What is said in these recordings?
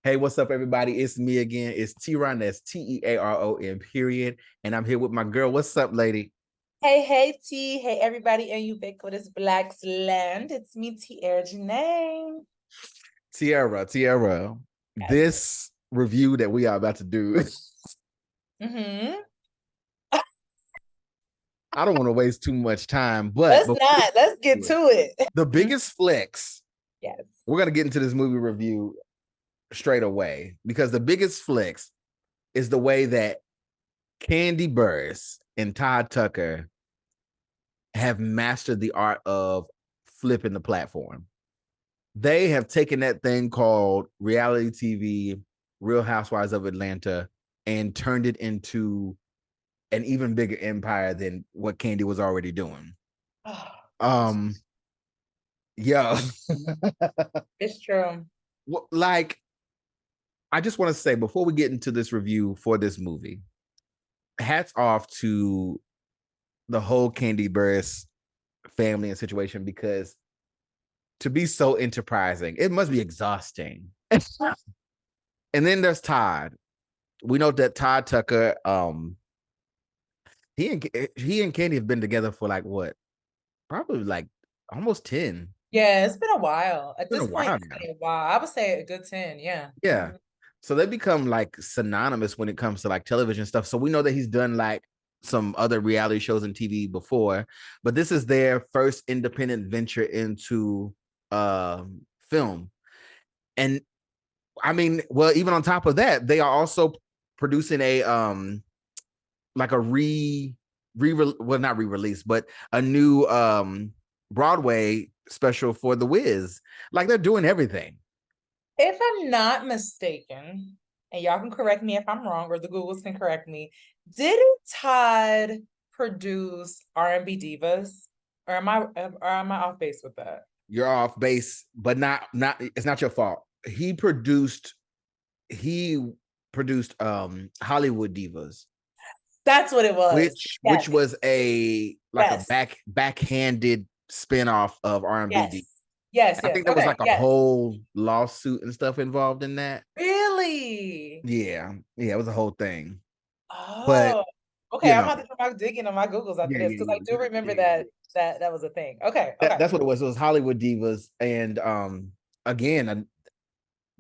Hey, what's up, everybody? It's me again. It's TeaRon. That's TeaRon, period. And I'm here with my girl. What's up, lady? Hey, T. Hey, everybody in Ubiquitous Blacks land. It's me, Tiera Janee. Tiera. Yes. This review that we are about to do. Mm-hmm. I don't want to waste too much time, but Let's get to it. The biggest flex. Yes. We're going to get into this movie review straight away because the biggest flex is the way that Kandi Burruss and Todd Tucker have mastered the art of flipping the platform. They have taken that thing called reality TV, Real Housewives of Atlanta, and turned it into an even bigger empire than what Kandi was already doing. Yeah. It's true. Like, I just want to say before we get into this review for this movie, hats off to the whole Kandi Burruss family and situation, because to be so enterprising, it must be exhausting. And then there's Todd. We know that Todd Tucker, he and Kandi have been together for like what? Probably like almost 10. Yeah, it's been a while. At It's been this a point, while it's now. been a while. I would say a good 10, yeah. Yeah. So they become like synonymous when it comes to like television stuff. So we know that he's done like some other reality shows and TV before, but this is their first independent venture into film. And I mean, well, even on top of that, they are also producing a like a not re-release, but a new Broadway special for The Wiz. Like, they're doing everything. If I'm not mistaken, and y'all can correct me if I'm wrong, or the Googles can correct me, didn't Todd produce R&B Divas? Or am I off base with that? You're off base, but not it's not your fault. He produced Hollywood Divas. That's what it was. Which was a backhanded spinoff of R&B Divas. Yes. I think there was like a whole lawsuit and stuff involved in that. Really? Yeah, it was a whole thing. Oh, but okay. I'm about to start digging on my Googles after this, because I do remember that was a thing. Okay. That's what it was. It was Hollywood Divas, and again,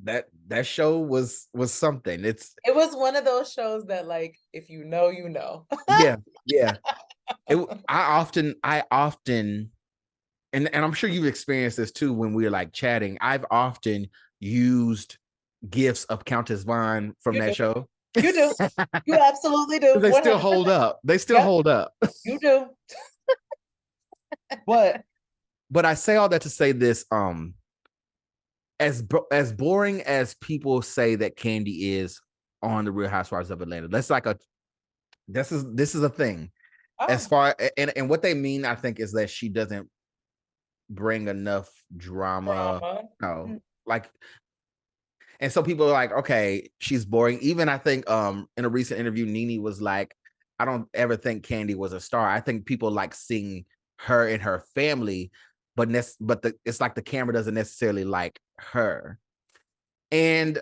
that show was something. It was one of those shows that, like, if you know, you know. yeah. I often. And I'm sure you've experienced this too when we're like chatting. I've often used gifs of Countess Vaughn from that show. You do. You absolutely do. They still hold up. They still hold up. You do. But I say all that to say this: as boring as people say that Kandi is on the Real Housewives of Atlanta, this is a thing. Oh. As far and what they mean, I think, is that she doesn't bring enough drama. No, like, and so people are like, okay, she's boring. Even I think in a recent interview, Nene was like, I don't ever think Kandi was a star. I think people like seeing her and her family, but it's like the camera doesn't necessarily like her. And I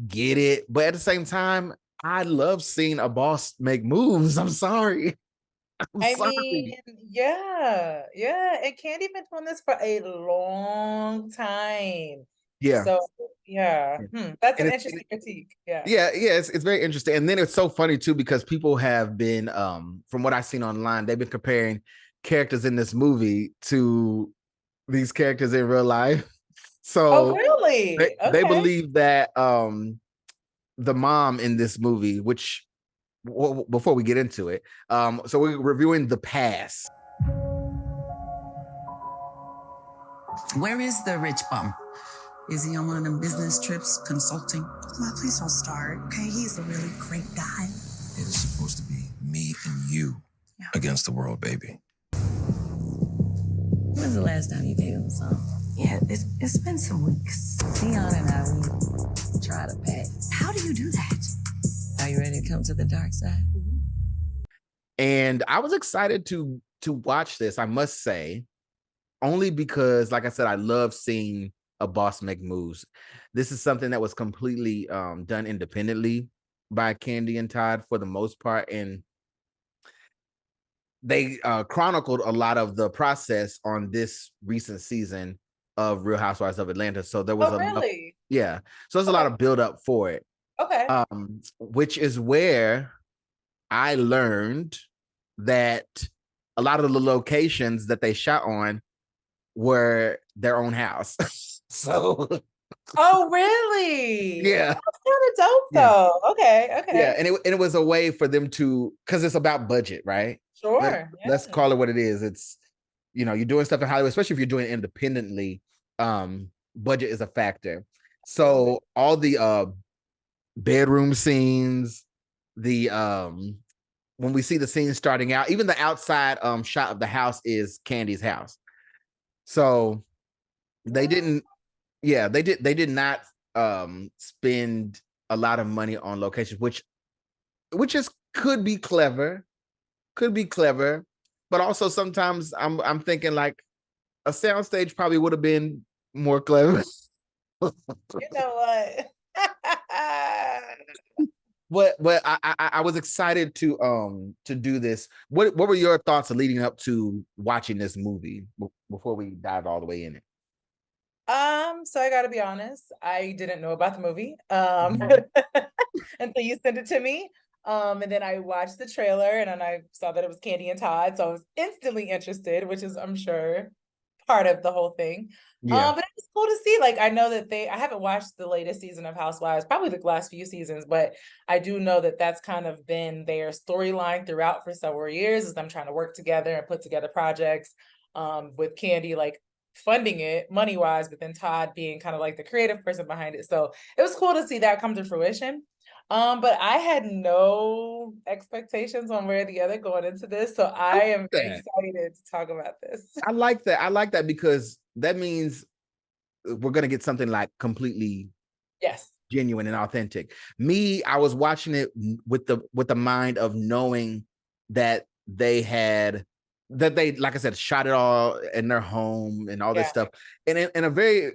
get it, but at the same time, I love seeing a boss make moves. I'm sorry. I mean, yeah. And Kandi been doing this for a long time. Yeah. So that's an interesting critique. Yeah. It's very interesting. And then it's so funny too, because people have been, from what I've seen online, they've been comparing characters in this movie to these characters in real life. So really? They believe that the mom in this movie, which, well, before we get into it, so we're reviewing The Pass. Where is the rich bum? Is he on one of them business trips consulting? Ma, please don't start, okay? He's a really great guy. It is supposed to be me and you against the world, baby. When's the last time you gave him some? Yeah, it's been some weeks. TeaRon and I, we try to pack. How do you do that? Are you ready to come to the dark side? And I was excited to watch this, I must say, only because, like I said, I love seeing a boss make moves. This is something that was completely done independently by Kandi and Todd for the most part, and they chronicled a lot of the process on this recent season of Real Housewives of Atlanta. So there was really? So there's a lot of build up for it. Okay. Which is where I learned that a lot of the locations that they shot on were their own house. So oh, really? yeah. That's kind of dope though. Okay. Yeah, and it was a way for them to, because it's about budget, right? Sure. Let's call it what it is. It's, you're doing stuff in Hollywood, especially if you're doing it independently. Budget is a factor. So all the bedroom scenes, the when we see the scene starting out, even the outside shot of the house is Kandi's house. So they didn't, they did not spend a lot of money on locations, which could be clever, but also sometimes I'm thinking like a soundstage probably would have been more clever. You know what? But I was excited to do this. What were your thoughts leading up to watching this movie before we dive all the way in it? So I gotta be honest, I didn't know about the movie until you sent it to me. And then I watched the trailer and then I saw that it was Kandi and Todd, so I was instantly interested, which is, I'm sure, part of the whole thing. But it was cool to see. Like, I know that I haven't watched the latest season of Housewives, probably the last few seasons, but I do know that that's kind of been their storyline throughout for several years, is them trying to work together and put together projects, with Kandi like funding it money wise, but then Todd being kind of like the creative person behind it. So it was cool to see that come to fruition. But I had no expectations on where the other going into this. So I am excited to talk about this. I like that because that means we're gonna get something like completely genuine and authentic. I was watching it with the mind of knowing that they, like I said, shot it all in their home and all this stuff. And in a very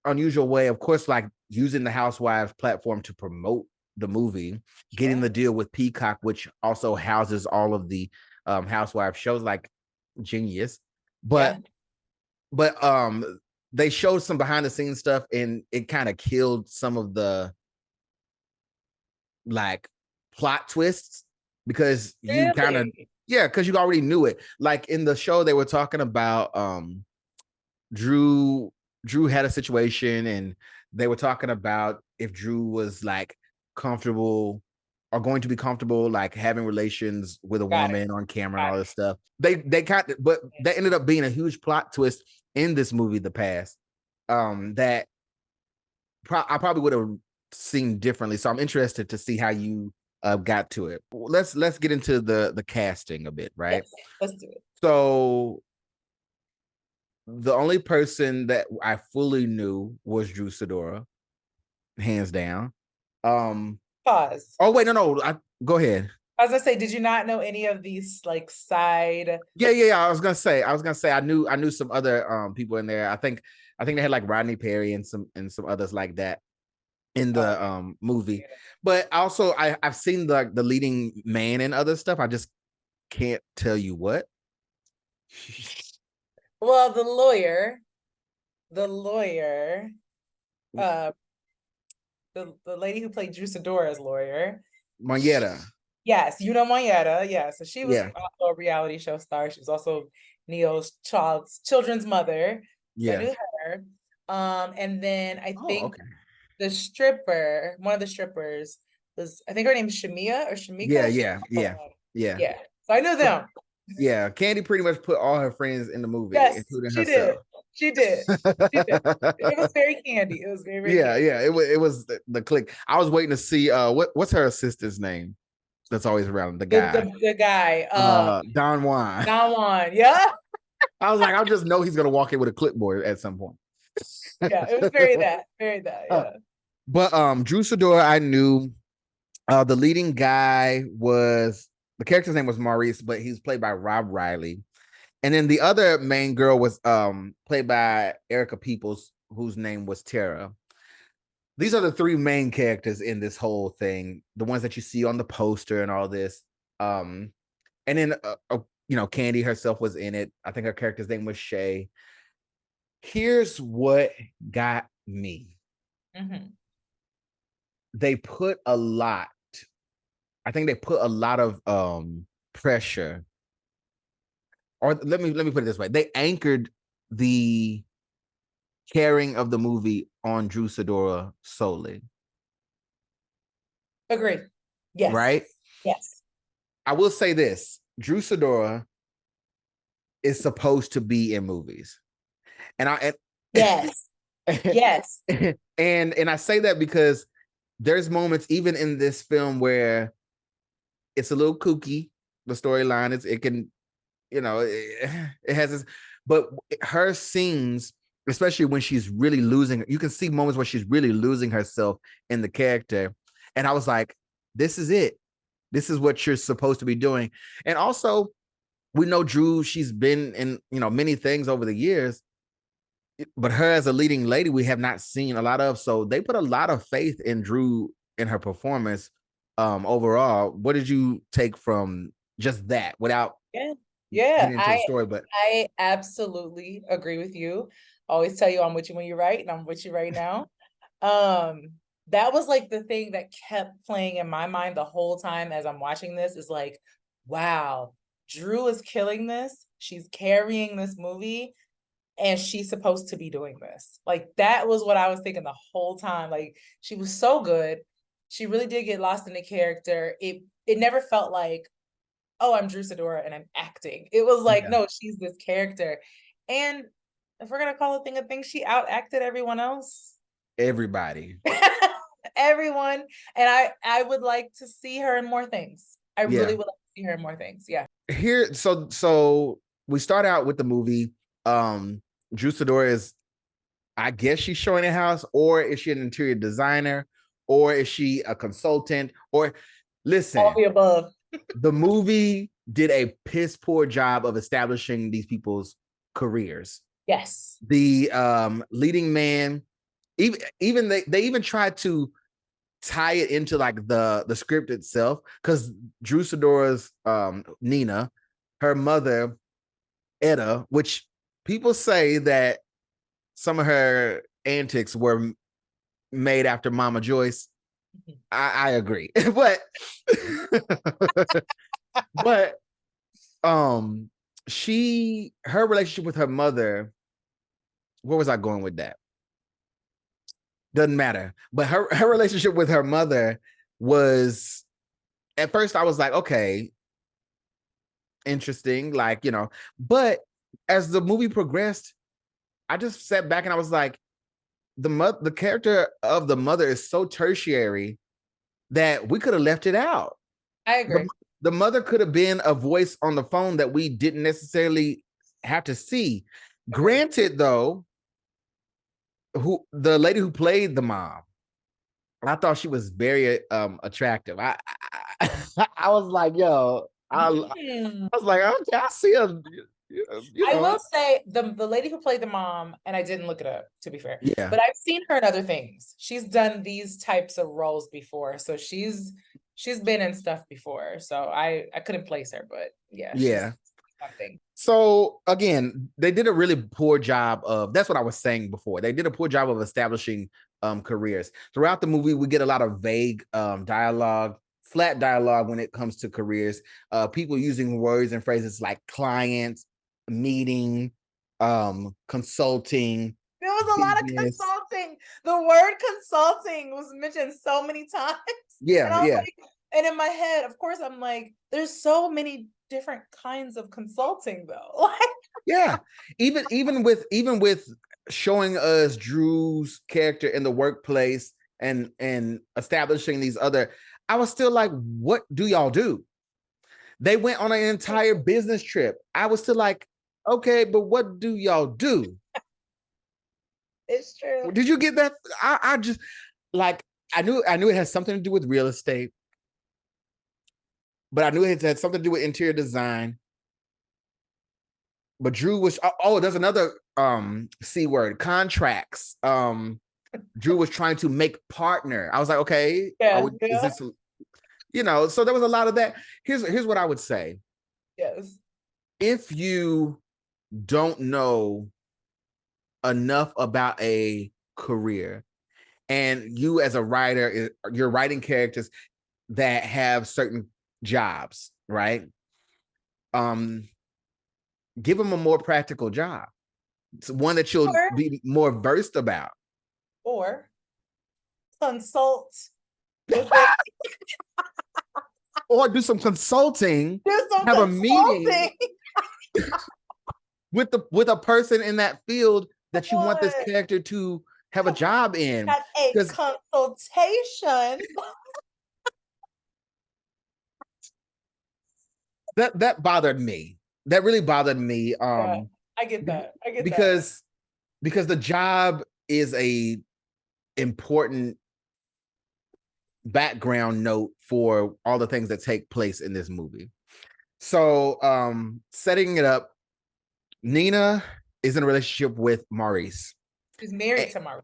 unusual way, of course, like using the Housewives platform to promote the movie, getting the deal with Peacock, which also houses all of the Housewives shows, like genius. But they showed some behind the scenes stuff and it kind of killed some of the like plot twists because you kind of because you already knew it. Like in the show, they were talking about Drew had a situation and they were talking about if Drew was like comfortable or going to be comfortable like having relations with a woman on camera and all this stuff. They kind of, but that ended up being a huge plot twist in this movie, The Past, that I probably would have seen differently. So I'm interested to see how you got to it. Let's get into the casting a bit, right? Yes, let's do it. So the only person that I fully knew was Drew Sidora, hands down. Pause. Oh wait, no, go ahead. I was gonna say, did you not know any of these like side? Yeah. I was gonna say I knew some other people in there. I think they had like Rodney Perry and some others like that in the movie. But also I've seen the leading man and other stuff. I just can't tell you what. Well, the lawyer, the lady who played Drew Sidora's lawyer, Marietta. Yes, you know Marietta. Yeah, so she was also a reality show star. She was also Neo's children's mother. So I knew her. And then I think the stripper, one of the strippers, was, I think her name is Shamia or Shamika. Yeah. So I knew them. Yeah, Kandi pretty much put all her friends in the movie, including she herself. She did. It was very Kandi. It was very Kandi. It was the click. I was waiting to see what's her assistant's name that's always around, the guy. The guy. Don Juan. Don Juan, yeah. I was like, I just know he's gonna walk in with a clipboard at some point. Yeah, it was very that, yeah. But Drew Sidora, I knew. The leading guy the character's name was Maurice, but he's played by Rob Riley. And then the other main girl was played by Erica Peoples, whose name was Tiera. These are the three main characters in this whole thing, the ones that you see on the poster and all this. And then, Kandi herself was in it. I think her character's name was Shay. Here's what got me. Mm-hmm. They put a lot. I think they put a lot of pressure. Or let me put it this way: they anchored the carrying of the movie on Drew Sidora solely. Agreed. Yes. Right? Yes. I will say this: Drew Sidora is supposed to be in movies, yes, yes, and I say that because there's moments even in this film where it's a little kooky. The storyline it can, it has this, but her scenes, especially when she's really losing, you can see moments where she's really losing herself in the character. And I was like, this is it. This is what you're supposed to be doing. And also, we know Drew, she's been in, many things over the years, but her as a leading lady, we have not seen a lot of. So they put a lot of faith in Drew in her performance. Overall, what did you take from just that without getting into the story? But I absolutely agree with you. I always tell you I'm with you when you're right, and I'm with you right now. That was like the thing that kept playing in my mind the whole time as I'm watching this is like, wow, Drew is killing this. She's carrying this movie, and she's supposed to be doing this. Like, that was what I was thinking the whole time. Like, she was so good. She really did get lost in the character. It never felt like, oh, I'm Drew Sidora and I'm acting. It was like, no, she's this character. And if we're going to call a thing, she outacted everyone else. Everybody. Everyone. And I would like to see her in more things. I really would like to see her in more things. Yeah. Here, so we start out with the movie. Drew Sidora is, I guess she's showing a house, or is she an interior designer, or is she a consultant, or listen, all the above. The movie did a piss poor job of establishing these people's careers. Yes. The leading man, even they even tried to tie it into like the script itself, because Drew Sidora's Nina, her mother Etta, which people say that some of her antics were made after Mama Joyce. I agree. but her relationship with her mother, where was I going with that? Doesn't matter. But her relationship with her mother was, at first I was like, okay, interesting, like, but as the movie progressed, I just sat back and I was like, the character of the mother is so tertiary that we could have left it out. I agree. The mother could have been a voice on the phone that we didn't necessarily have to see. Granted, though, the lady who played the mom, I thought she was very attractive. I was like, yo, I was like, okay, I see her. I will say the lady who played the mom, and I didn't look it up, to be fair. Yeah. But I've seen her in other things. She's done these types of roles before. So she's been in stuff before. So I couldn't place her, but yeah. Yeah. Something. So again, they did a really poor job of, that's what I was saying before. They did a poor job of establishing careers. Throughout the movie, we get a lot of vague dialogue, flat dialogue when it comes to careers. People using words and phrases like clients, meeting, consulting. There was a lot of consulting. The word consulting was mentioned so many times. Yeah, yeah. And in my head, of course, I'm like, there's so many different kinds of consulting, though. Yeah, even with showing us Drew's character in the workplace and establishing these other, I was still like, what do y'all do? They went on an entire business trip. I was still like, okay, but what do y'all do? It's true. Did you get that? I just, like, I knew it has something to do with real estate, but I knew it had something to do with interior design. But Drew was, there's another C word, contracts. Drew was trying to make partner. I was like, okay, is this, so there was a lot of that. Here's what I would say. Yes. If you don't know enough about a career and you as a writer, you're writing characters that have certain jobs, right? Give them a more practical job. It's one that you'll be more versed about. Or consult with or do some consulting. Have a meeting with a person in that field that you want this character to have a job in. Have a consultation. That bothered me. That really bothered me. I get that. Because the job is a important background note for all the things that take place in this movie. So setting it up, Nina is in a relationship with Maurice. She's married to Maurice.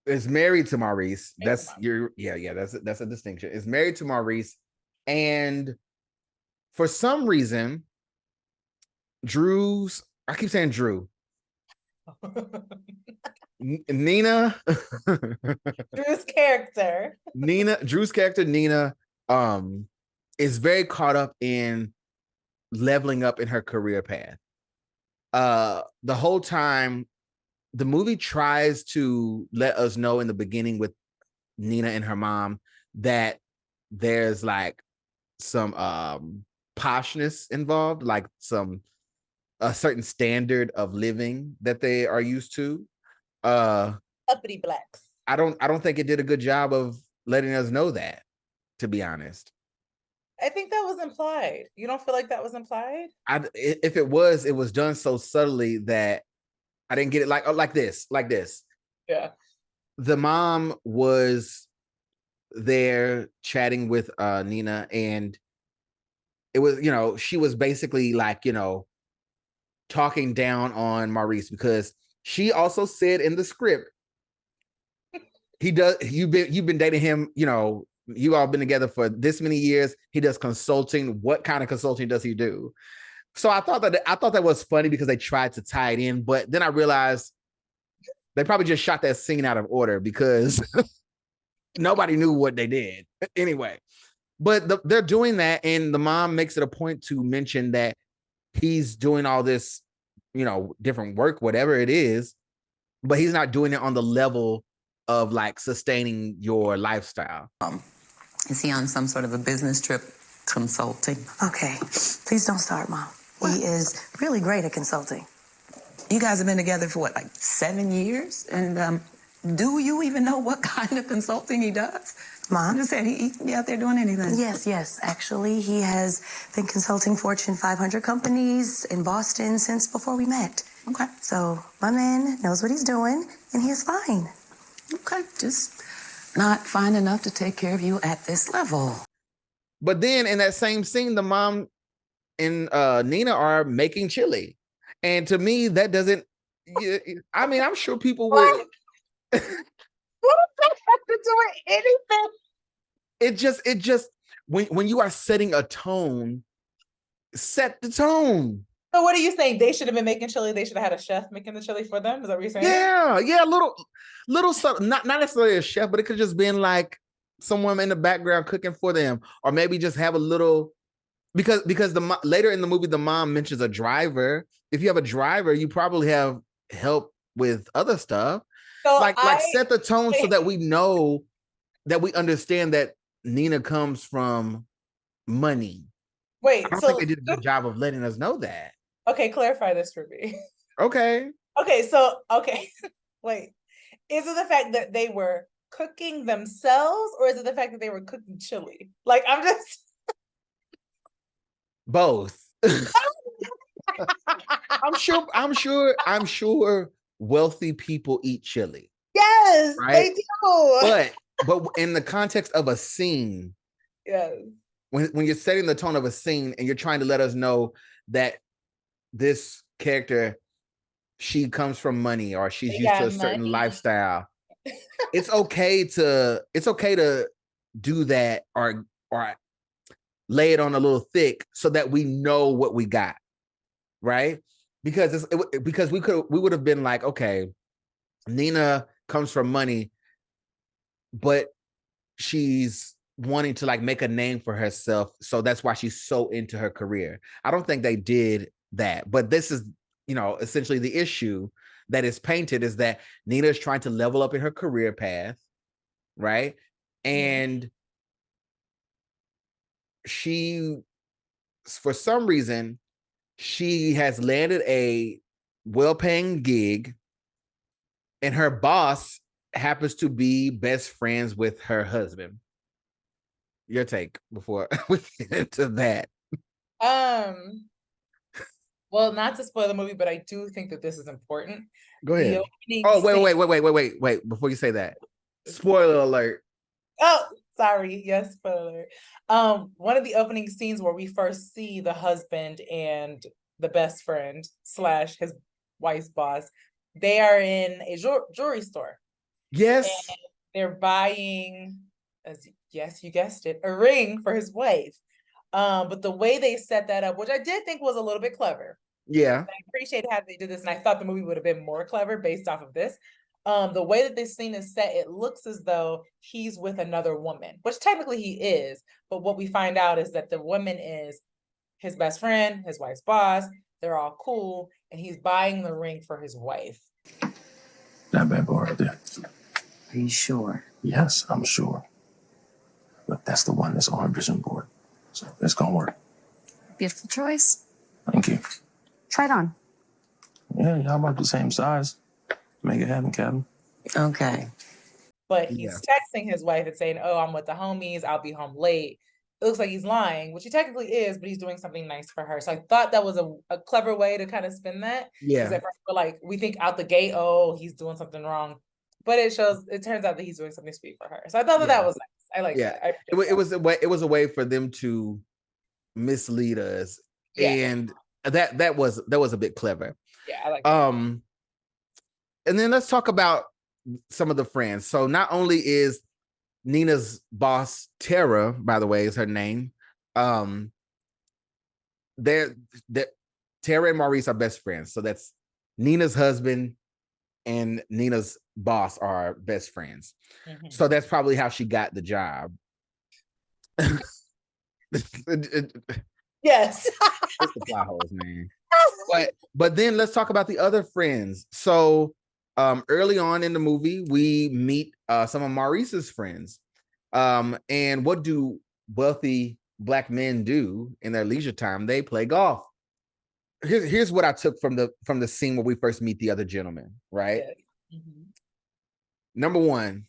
Is married to Maurice. That's a distinction. Is married to Maurice, and for some reason, I keep saying Drew. Nina. Drew's character, Nina, is very caught up in leveling up in her career path. The whole time, the movie tries to let us know in the beginning with Nina and her mom that there's like some poshness involved, like a certain standard of living that they are used to. Uppity blacks. I don't think it did a good job of letting us know that, to be honest. I think that was implied. You don't feel like that was implied? If it was done so subtly that I didn't get it. Like this. Yeah. The mom was there chatting with Nina, and it was, she was basically like, talking down on Maurice, because she also said in the script, you've been dating him, you all been together for this many years. He does consulting. What kind of consulting does he do? So I thought that was funny because they tried to tie it in, but then I realized they probably just shot that scene out of order because nobody knew what they did anyway. But they're doing that, and the mom makes it a point to mention that he's doing all this, different work, whatever it is, but he's not doing it on the level of like sustaining your lifestyle. Is he on some sort of a business trip consulting? Okay, please don't start, Mom. What? He is really great at consulting. You guys have been together for 7 years? And do you even know what kind of consulting he does? Mom? I'm just saying, he can be out there doing anything. Yes. Actually, he has been consulting Fortune 500 companies in Boston since before we met. Okay. So my man knows what he's doing, and he is fine. Okay, just not fine enough to take care of you at this level. But then in that same scene, the mom and Nina are making chili. And to me, that doesn't, I'm sure people would. What does that have to do with anything? It just, when you are setting a tone, set the tone. So what are you saying? They should have been making chili. They should have had a chef making the chili for them. Is that what you're saying? Yeah, little stuff. Not necessarily a chef, but it could just been like someone in the background cooking for them, or maybe just have a little. Because later in the movie, the mom mentions a driver. If you have a driver, you probably have help with other stuff. So like set the tone so that we know, that we understand that Nina comes from money. Wait, I don't think they did a good job of letting us know that. Okay, clarify this for me. Okay. Wait. Is it the fact that they were cooking themselves, or is it the fact that they were cooking chili? Like, I'm just both. I'm sure wealthy people eat chili. Yes, right? They do. But in the context of a scene, yes. When you're setting the tone of a scene and you're trying to let us know that this character she comes from money or she's They used to got a certain money. lifestyle. It's okay to do that or lay it on a little thick so that we know what we got, right? Because because we would have been like, okay, Nina comes from money, but she's wanting to like make a name for herself, so that's why she's so into her career. I don't think they did that, but this is, essentially the issue that is painted is that Nina is trying to level up in her career path, right? And she, for some reason, she has landed a well-paying gig, and her boss happens to be best friends with her husband. Your take before we get into that. Well, not to spoil the movie, but I do think that this is important. Go ahead. Oh, wait. Before you say that, spoiler alert. Oh, sorry. Yes, spoiler alert. One of the opening scenes where we first see the husband and the best friend / his wife's boss, they are in a jewelry store. Yes. And they're buying, yes, you guessed it, a ring for his wife. But the way they set that up, which I did think was a little bit clever. Yeah. I appreciate how they did this, and I thought the movie would have been more clever based off of this. The way that this scene is set, it looks as though he's with another woman, which technically he is. But what we find out is that the woman is his best friend, his wife's boss. They're all cool, and he's buying the ring for his wife. That bad boy right there. Are you sure? Yes, I'm sure. But that's the one that's on our vision board. So it's gonna work. Beautiful choice. Thank you. Try it on. Yeah, y'all about the same size. Make it happen, Captain. Okay. But he's texting his wife and saying, oh, I'm with the homies. I'll be home late. It looks like he's lying, which he technically is, but he's doing something nice for her. So I thought that was a clever way to kind of spin that. Yeah. Because at first we're like, we think out the gate, oh, he's doing something wrong. But it turns out that he's doing something sweet for her. So I thought that was nice. I like that. It was a way for them to mislead us. Yeah. And that was a bit clever. Yeah, I like that. And then let's talk about some of the friends. So not only is Nina's boss, Tiera, by the way, is her name. Tiera and Maurice are best friends. So that's Nina's husband and Nina's boss are best friends. Mm-hmm. So that's probably how she got the job. Yes. It's the plot holes, man. But then let's talk about the other friends. So early on in the movie, we meet some of Maurice's friends. And what do wealthy Black men do in their leisure time? They play golf. Here's what I took from the scene where we first meet the other gentleman, right? Yes. Mm-hmm. Number one,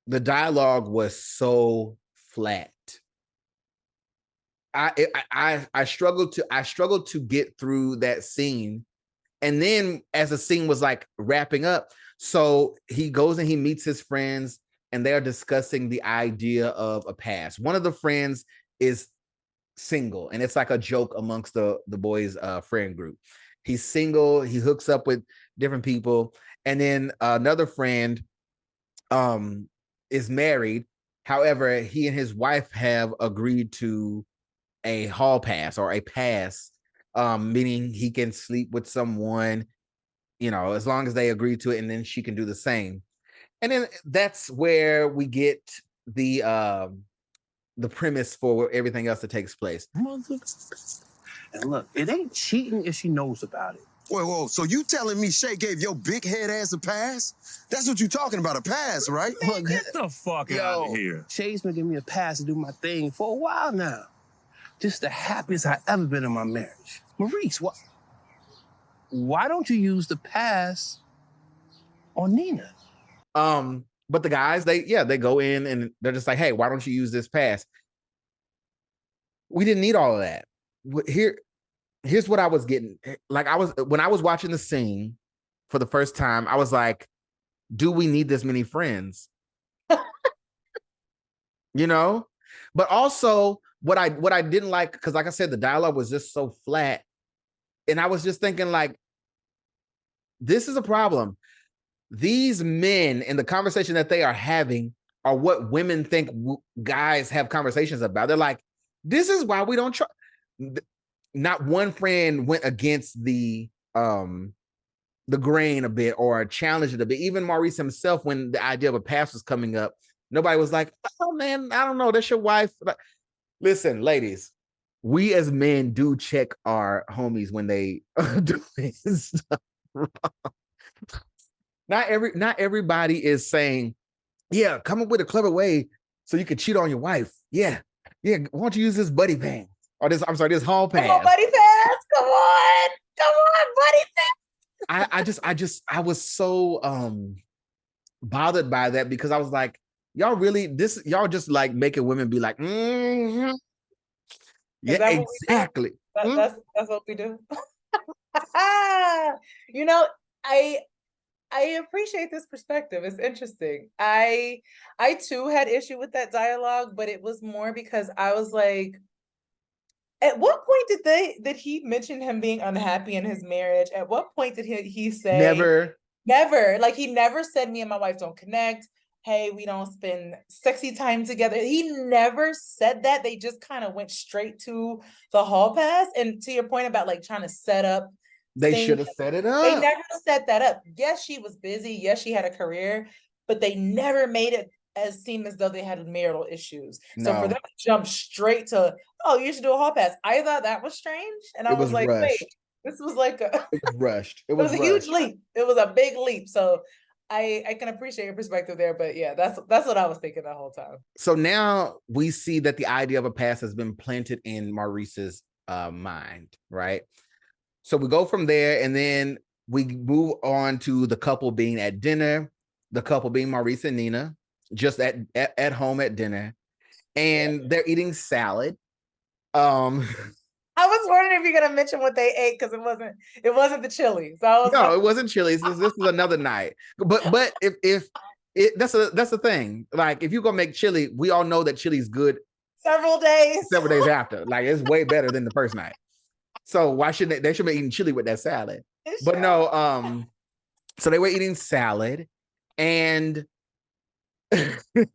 the dialogue was so flat. I struggled to get through that scene. And then as the scene was like wrapping up, so he goes and he meets his friends and they're discussing the idea of a pass. One of the friends is single, and it's like a joke amongst the boys' friend group. He's single, he hooks up with different people, and then another friend is married. However, he and his wife have agreed to a hall pass or a pass, meaning he can sleep with someone, as long as they agree to it, and then she can do the same. And then that's where we get the premise for everything else that takes place. And look, it ain't cheating if she knows about it. Whoa, so you telling me Shay gave your big head ass a pass? That's what you talking about, a pass, right? Look, get the fuck out of here. Shay's been giving me a pass to do my thing for a while now. Just the happiest I've ever been in my marriage. Maurice, why don't you use the pass on Nina? But the guys, they go in and they're just like, hey, why don't you use this pass? We didn't need all of that. Here's what I was getting. Like when I was watching the scene for the first time, I was like, do we need this many friends? But also what I didn't like, because like I said, the dialogue was just so flat. And I was just thinking, like, this is a problem. These men and the conversation that they are having are what women think guys have conversations about. They're like, this is why we don't try. Not one friend went against the grain a bit or challenged it a bit. Even Maurice himself, when the idea of a pass was coming up, nobody was like, oh man, I don't know, that's your wife. Listen, ladies, we as men do check our homies when they do this stuff wrong. Not everybody is saying, yeah, come up with a clever way so you can cheat on your wife. Yeah. Why don't you use this buddy pass? Or this hall pass. Come on, buddy pass. Come on, buddy pass. I was so bothered by that because I was like, y'all just like making women be like, mm-hmm. Yeah, exactly. That's what we do. You know, I appreciate this perspective. It's interesting. I too had issue with that dialogue, but it was more because I was like, at what point did he mention him being unhappy in his marriage? At what point did he say never? Like, he never said me and my wife don't connect. Hey, we don't spend sexy time together. He never said that. They just kind of went straight to the hall pass. And to your point about like trying to set up, they should have set it up. They never set that up. Yes, she was busy. Yes, she had a career, but they never made it seem as though they had marital issues. No. So for them to jump straight to, oh, you should do a hall pass. I thought that was strange. And I was like, rushed. Wait, this was like it was rushed. It was a huge leap. It was a big leap. So I can appreciate your perspective there, but yeah, that's what I was thinking the whole time. So now we see that the idea of a pass has been planted in Maurice's mind, right? So we go from there, and then we move on to the couple being at dinner, the couple being Maurice and Nina, just at home at dinner, and they're eating salad. I was wondering if you're gonna mention what they ate because it wasn't the chili. So it wasn't chili. This is another night. But if that's the thing. Like if you're gonna make chili, we all know that chili's good several days after. Like it's way better than the first night. So why shouldn't they should be eating chili with that salad? But no, so they were eating salad, and and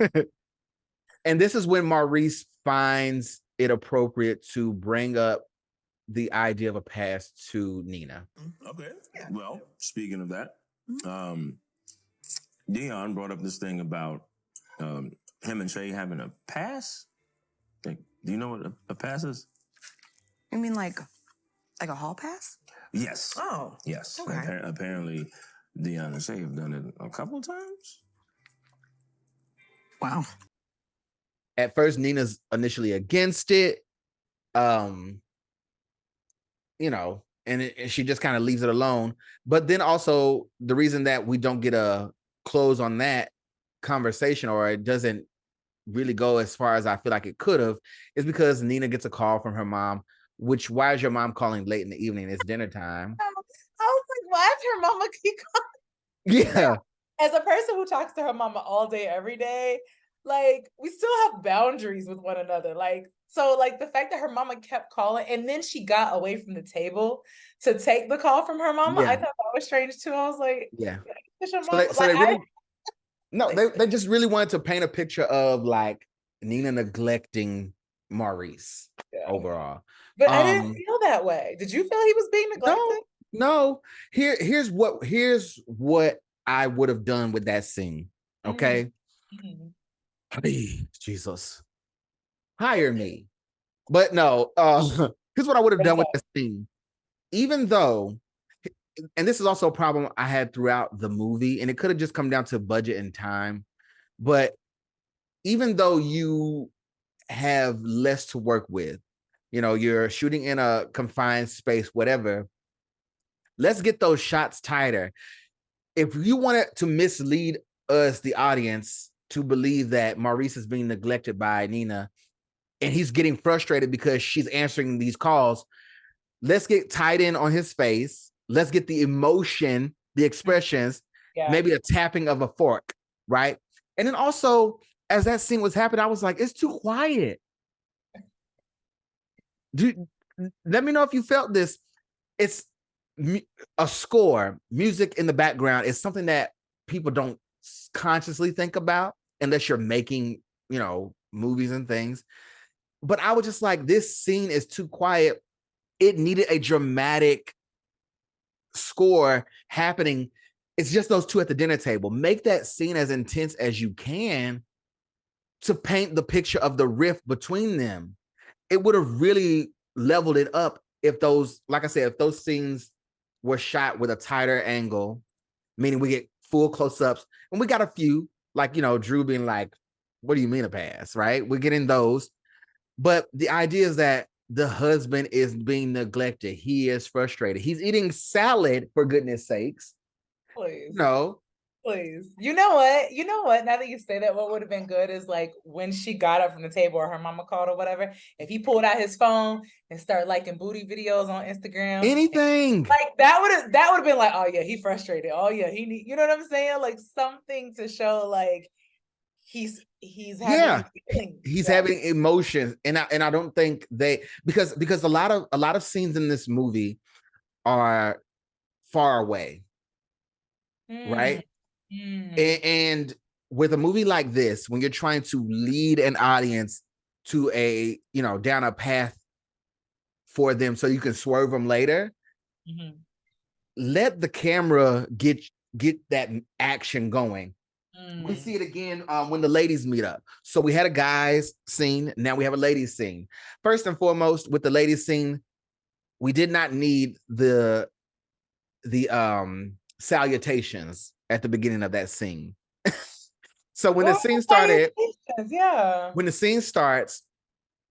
this is when Maurice finds it appropriate to bring up the idea of a pass to Nina. Okay. Well, speaking of that, Dion brought up this thing about him and Shay having a pass. Like, do you know what a pass is? You mean like a hall pass? Yes. Oh. Yes. Okay. Apparently, Dion and Shay have done it a couple of times. Wow. At first, Nina's initially against it. And she just kind of leaves it alone. But then also the reason that we don't get a close on that conversation, or it doesn't really go as far as I feel like it could have, is because Nina gets a call from her mom, which, why is your mom calling late in the evening? It's dinner time. I was like, why is her mama keep calling? Yeah. As a person who talks to her mama all day, every day, like, we still have boundaries with one another. Like, so like the fact that her mama kept calling and then she got away from the table to take the call from her mama, I thought that was strange too. I was like, they just really wanted to paint a picture of like Nina neglecting Maurice overall. But I didn't feel that way. Did you feel he was being neglected? No. Here's what I would have done with that scene. Okay. Mm-hmm. Hey, Jesus. Hire me. But no, here's what I would have done with this scene. Even though, and this is also a problem I had throughout the movie, and it could have just come down to budget and time, but even though you have less to work with, you're shooting in a confined space, whatever, let's get those shots tighter. If you wanted to mislead us, the audience, to believe that Maurice is being neglected by Nina, and he's getting frustrated because she's answering these calls, let's get tied in on his face. Let's get the emotion, the expressions, maybe a tapping of a fork, right? And then also, as that scene was happening, I was like, it's too quiet. Let me know if you felt this. It's a score, music in the background is something that people don't consciously think about unless you're making, movies and things. But I was just like, this scene is too quiet. It needed a dramatic score happening. It's just those two at the dinner table. Make that scene as intense as you can to paint the picture of the rift between them. It would have really leveled it up if those, like I said, if those scenes were shot with a tighter angle, meaning we get full close-ups, and we got a few, like, Drew being like, what do you mean a pass, right? We're getting those. But the idea is that the husband is being neglected. He is frustrated. He's eating salad, for goodness sakes. Please. No. Please. You know what? Now that you say that, what would have been good is like when she got up from the table or her mama called or whatever, if he pulled out his phone and started liking booty videos on Instagram. Anything. Like that would have been like, oh yeah, he frustrated. Oh yeah, you know what I'm saying? Like something to show like he's having feelings. He's having emotions. And I don't think because a lot of scenes in this movie are far away. Right? And with a movie like this, when you're trying to lead an audience to a, down a path for them so you can swerve them later, let the camera get that action going. We see it again when the ladies meet up. So we had a guys scene. Now we have a ladies scene. First and foremost, with the ladies scene, we did not need the salutations at the beginning of that scene. So when the scene started, when the scene starts,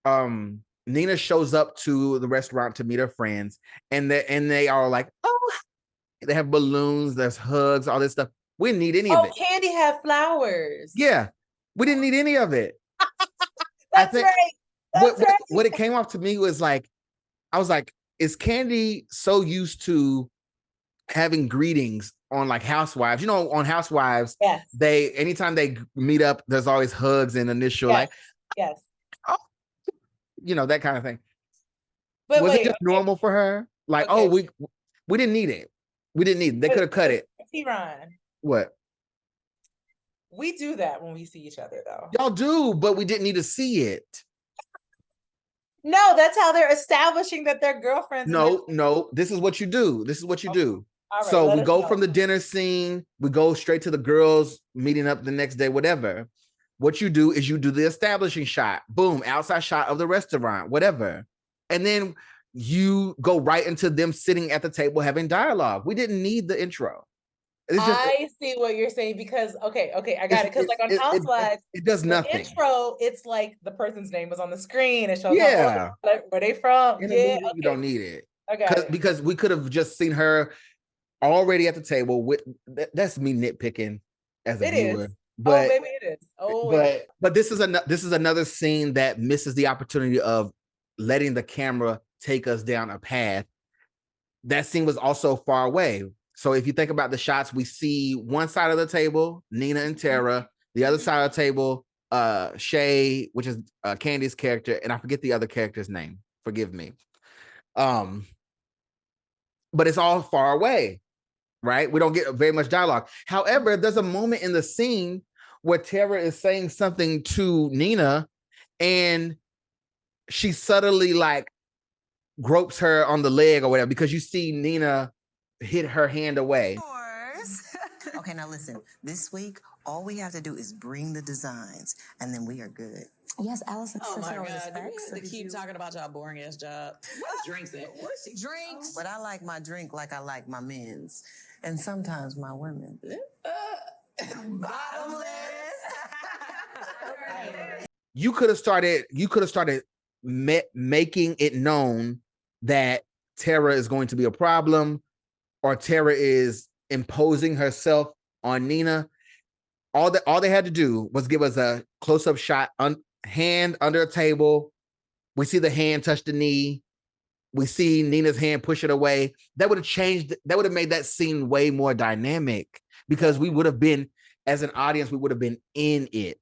Nina shows up to the restaurant to meet her friends, and they are like, oh, they have balloons, there's hugs, all this stuff. We didn't need any of it. Oh, Kandi had flowers. Yeah, we didn't need any of it. That's right. What it came off to me was like, I was like, is Kandi so used to having greetings on like Housewives? On Housewives, anytime they meet up, there's always hugs and initial that kind of thing. But was it just normal for her? Like, we didn't need it. We didn't need it. They could have cut it. TeaRon. What? We do that when we see each other, though. Y'all do, but we didn't need to see it. No, that's how they're establishing that they're girlfriends. No. This is what you do. Right, so we go from the dinner scene, we go straight to the girls meeting up the next day, whatever. What you do is you do the establishing shot, boom, outside shot of the restaurant, whatever. And then you go right into them sitting at the table having dialogue. We didn't need the intro. I see what you're saying because, okay, I got it. Because like on Housewives, it does nothing. Intro, it's like the person's name is on the screen. It shows where they from. You don't need it. Okay. Because we could have just seen her already at the table with that's me nitpicking as a viewer. But maybe it is. But this is another scene that misses the opportunity of letting the camera take us down a path. That scene was also far away. So if you think about the shots, we see one side of the table, Nina and Tiera, the other side of the table, Shay, which is Kandi's character, and I forget the other character's name. Forgive me. But it's all far away, right? We don't get very much dialogue. However, there's a moment in the scene where Tiera is saying something to Nina, and she subtly like gropes her on the leg or whatever, because you see Nina hit her hand away. Okay, now listen. This week, all we have to do is bring the designs, and then we are good. Yes, Allison. Oh my God! Do we have to keep talking about y'all boring ass job? What drinks it? Drinks. But I like my drink like I like my men's, and sometimes my women. Bottomless. You could have started making it known that Tiera is going to be a problem, or Tiera is imposing herself on Nina. All they had to do was give us a close-up shot, hand under a table. We see the hand touch the knee. We see Nina's hand push it away. That would have changed. That would have made that scene way more dynamic, because we would have been, as an audience, we would have been in it.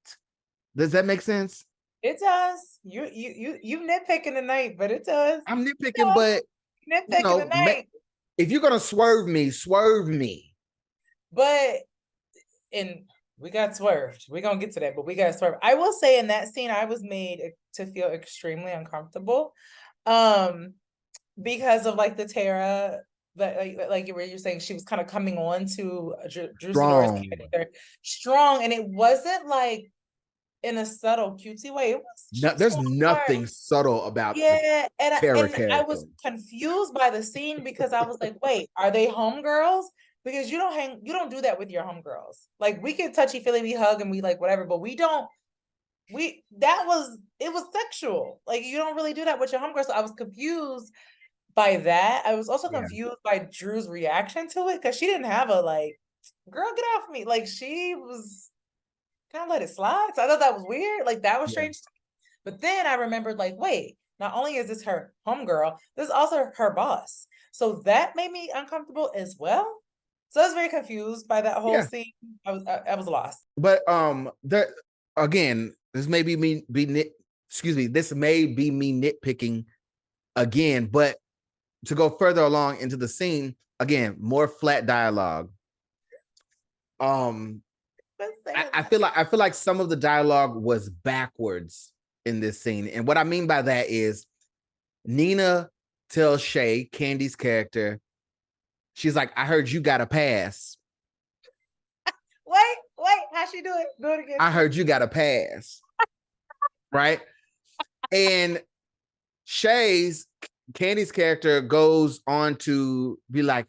Does that make sense? It does. You nitpicking tonight, but it does. I'm nitpicking, but nitpicking tonight. If you're gonna swerve me. But we got swerved. We're gonna get to that, but we got swerved. I will say in that scene, I was made to feel extremely uncomfortable. Because of like the Tiera, like where you're saying she was kind of coming on to Drew Sidora's character strong, and it wasn't like in a subtle cutesy way. It was there's nothing subtle about and character. I was confused by the scene because I was like, wait, are they homegirls? Because you don't do that with your homegirls. Like we can touchy-feely, we hug and we like whatever, but it was sexual. Like you don't really do that with your homegirls. So I was confused by that. I was also confused by Drew's reaction to it because she didn't have a like, girl, get off me. Like she was kind of let it slide. So I thought that was weird. Like that was strange. But then I remembered like, wait, not only is this her homegirl, this is also her boss. So that made me uncomfortable as well. So I was very confused by that whole scene. I was lost. But again, this may be me this may be me nitpicking again, but to go further along into the scene, again, more flat dialogue. I feel like some of the dialogue was backwards in this scene. And what I mean by that is Nina tells Shay, Kandi's character, she's like, I heard you got a pass. Wait, how'd she do it? Do it again. I heard you got a pass. Right? And Kandi's character goes on to be like,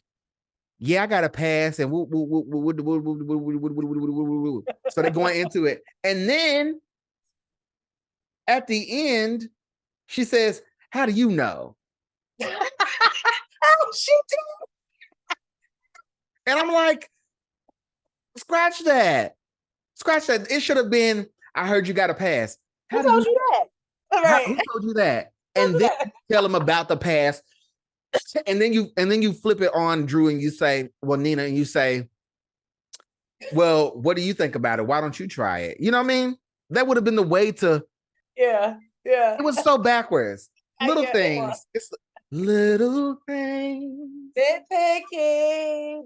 yeah, I got a pass. And so they're going into it. And then at the end, she says, how do you know? Oh, she did. And I'm like, scratch that. It should have been, I heard you got a pass. Who told you that? Who told you that? And then tell him about the past. And then you flip it on Drew and you say, well, Nina, and you say, well, what do you think about it? Why don't you try it? You know what I mean? That would have been the way to. Yeah. It was so backwards. Little things. It's little things. Nitpicking.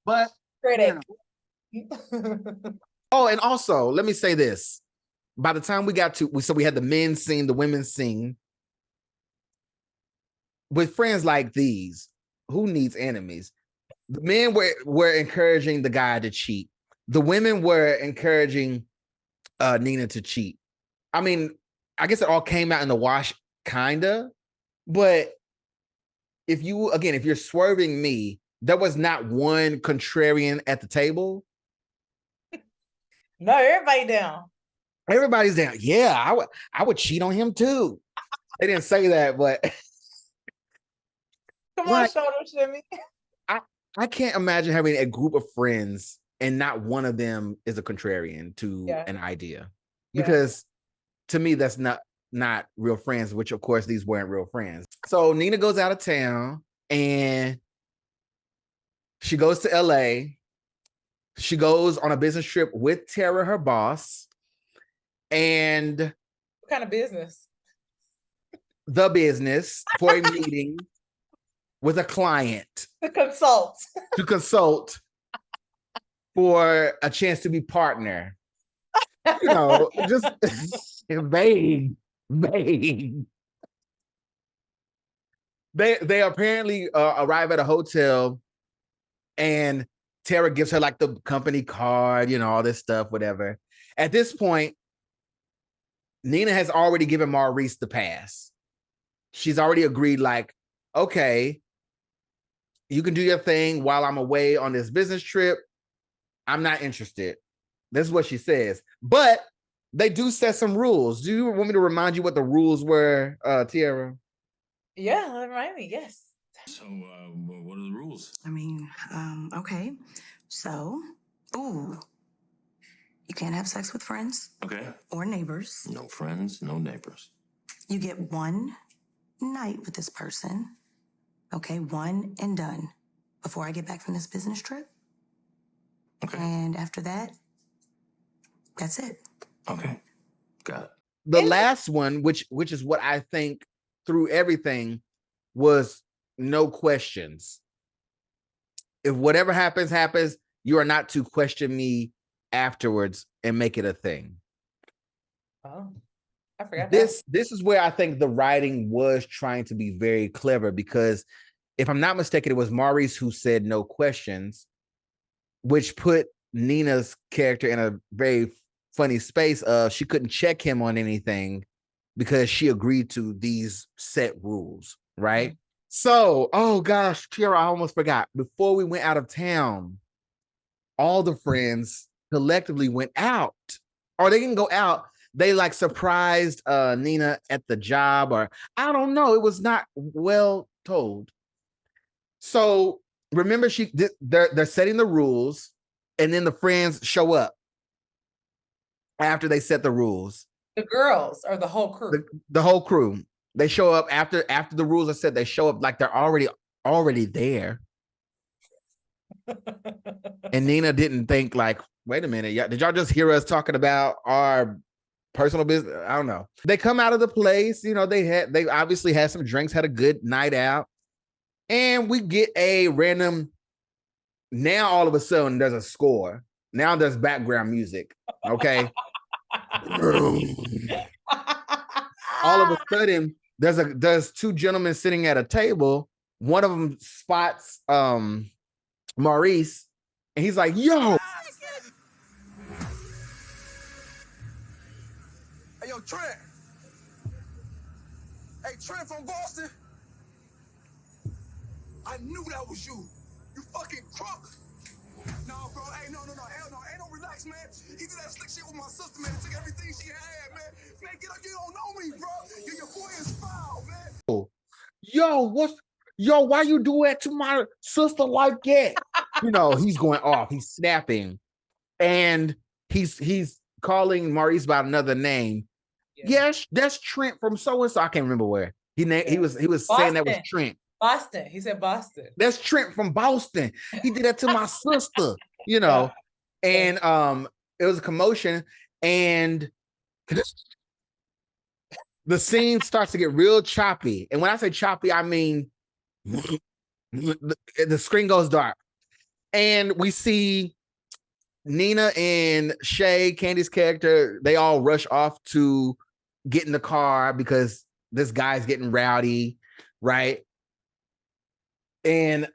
But critic. Oh, and also, let me say this. By the time we got to, we had the men's scene, the women's scene. With friends like these, who needs enemies? The men were encouraging the guy to cheat. The women were encouraging Nina to cheat. I mean, I guess it all came out in the wash, kinda. But if you're swerving me, there was not one contrarian at the table. No, everybody down. Everybody's down. Yeah, I would cheat on him too. They didn't say that, but come on, shoulder shimmy. I can't imagine having a group of friends and not one of them is a contrarian to an idea. Because to me, that's not real friends, which of course these weren't real friends. So Nina goes out of town and she goes to LA. She goes on a business trip with Tiera, her boss. And what kind of business? The business for a meeting with a client. To consult. For a chance to be partner. You know, just vague. They apparently arrive at a hotel and Tiera gives her like the company card, you know, all this stuff, whatever. At this point, Nina has already given Maurice the pass. She's already agreed, like, okay, you can do your thing while I'm away on this business trip. I'm not interested. This is what she says. But they do set some rules. Do you want me to remind you what the rules were, Tiera? Yeah, remind me, yes. So, what are the rules? I mean, okay. So, you can't have sex with friends. Okay. Or neighbors. No friends, no neighbors. You get one night with this person. Okay, one and done. Before I get back from this business trip. Okay. And after that, that's it. Okay. Got it. The last one, which is what I think through everything, was no questions. If whatever happens, happens, you are not to question me afterwards and make it a thing. Oh, I forgot this is where I think the writing was trying to be very clever, because if I'm not mistaken, it was Maurice who said no questions, which put Nina's character in a very funny space of she couldn't check him on anything because she agreed to these set rules, right? Mm-hmm. So, oh gosh, Tiera, I almost forgot. Before we went out of town, all the friends collectively went out, or they didn't go out. They like surprised Nina at the job, or I don't know. It was not well told. So remember, they're setting the rules, and then the friends show up after they set the rules. The girls or the whole crew? The whole crew. They show up after the rules are set. They show up like they're already there. And Nina didn't think like, wait a minute, did y'all just hear us talking about our personal business? I don't know. They come out of the place, you know, they obviously had some drinks, had a good night out, and we get a random. Now all of a sudden there's a score. Now there's background music. Okay. All of a sudden there's two gentlemen sitting at a table. One of them spots Maurice, and he's like, yo. Hey, yo, Trent. Hey, Trent from Boston. I knew that was you. You fucking crook. No, bro. Hey, no. Hell no. Ain't no relax, man. He did that slick shit with my sister, man. Took everything she had, man. Man, get up. You don't know me, bro. Your boy is foul, man. Yo, why you do that to my sister like that? You know, he's going off. He's snapping. And he's calling Maurice by another name. Yeah. Yes, that's Trent from so-and-so. I can't remember where. He was Boston. Saying that was Trent. Boston. He said Boston. That's Trent from Boston. He did that to my sister, you know. And it was a commotion, and the scene starts to get real choppy. And when I say choppy, I mean the screen goes dark. And we see Nina and Shay, Kandi's character, they all rush off to get in the car because this guy's getting rowdy, right? And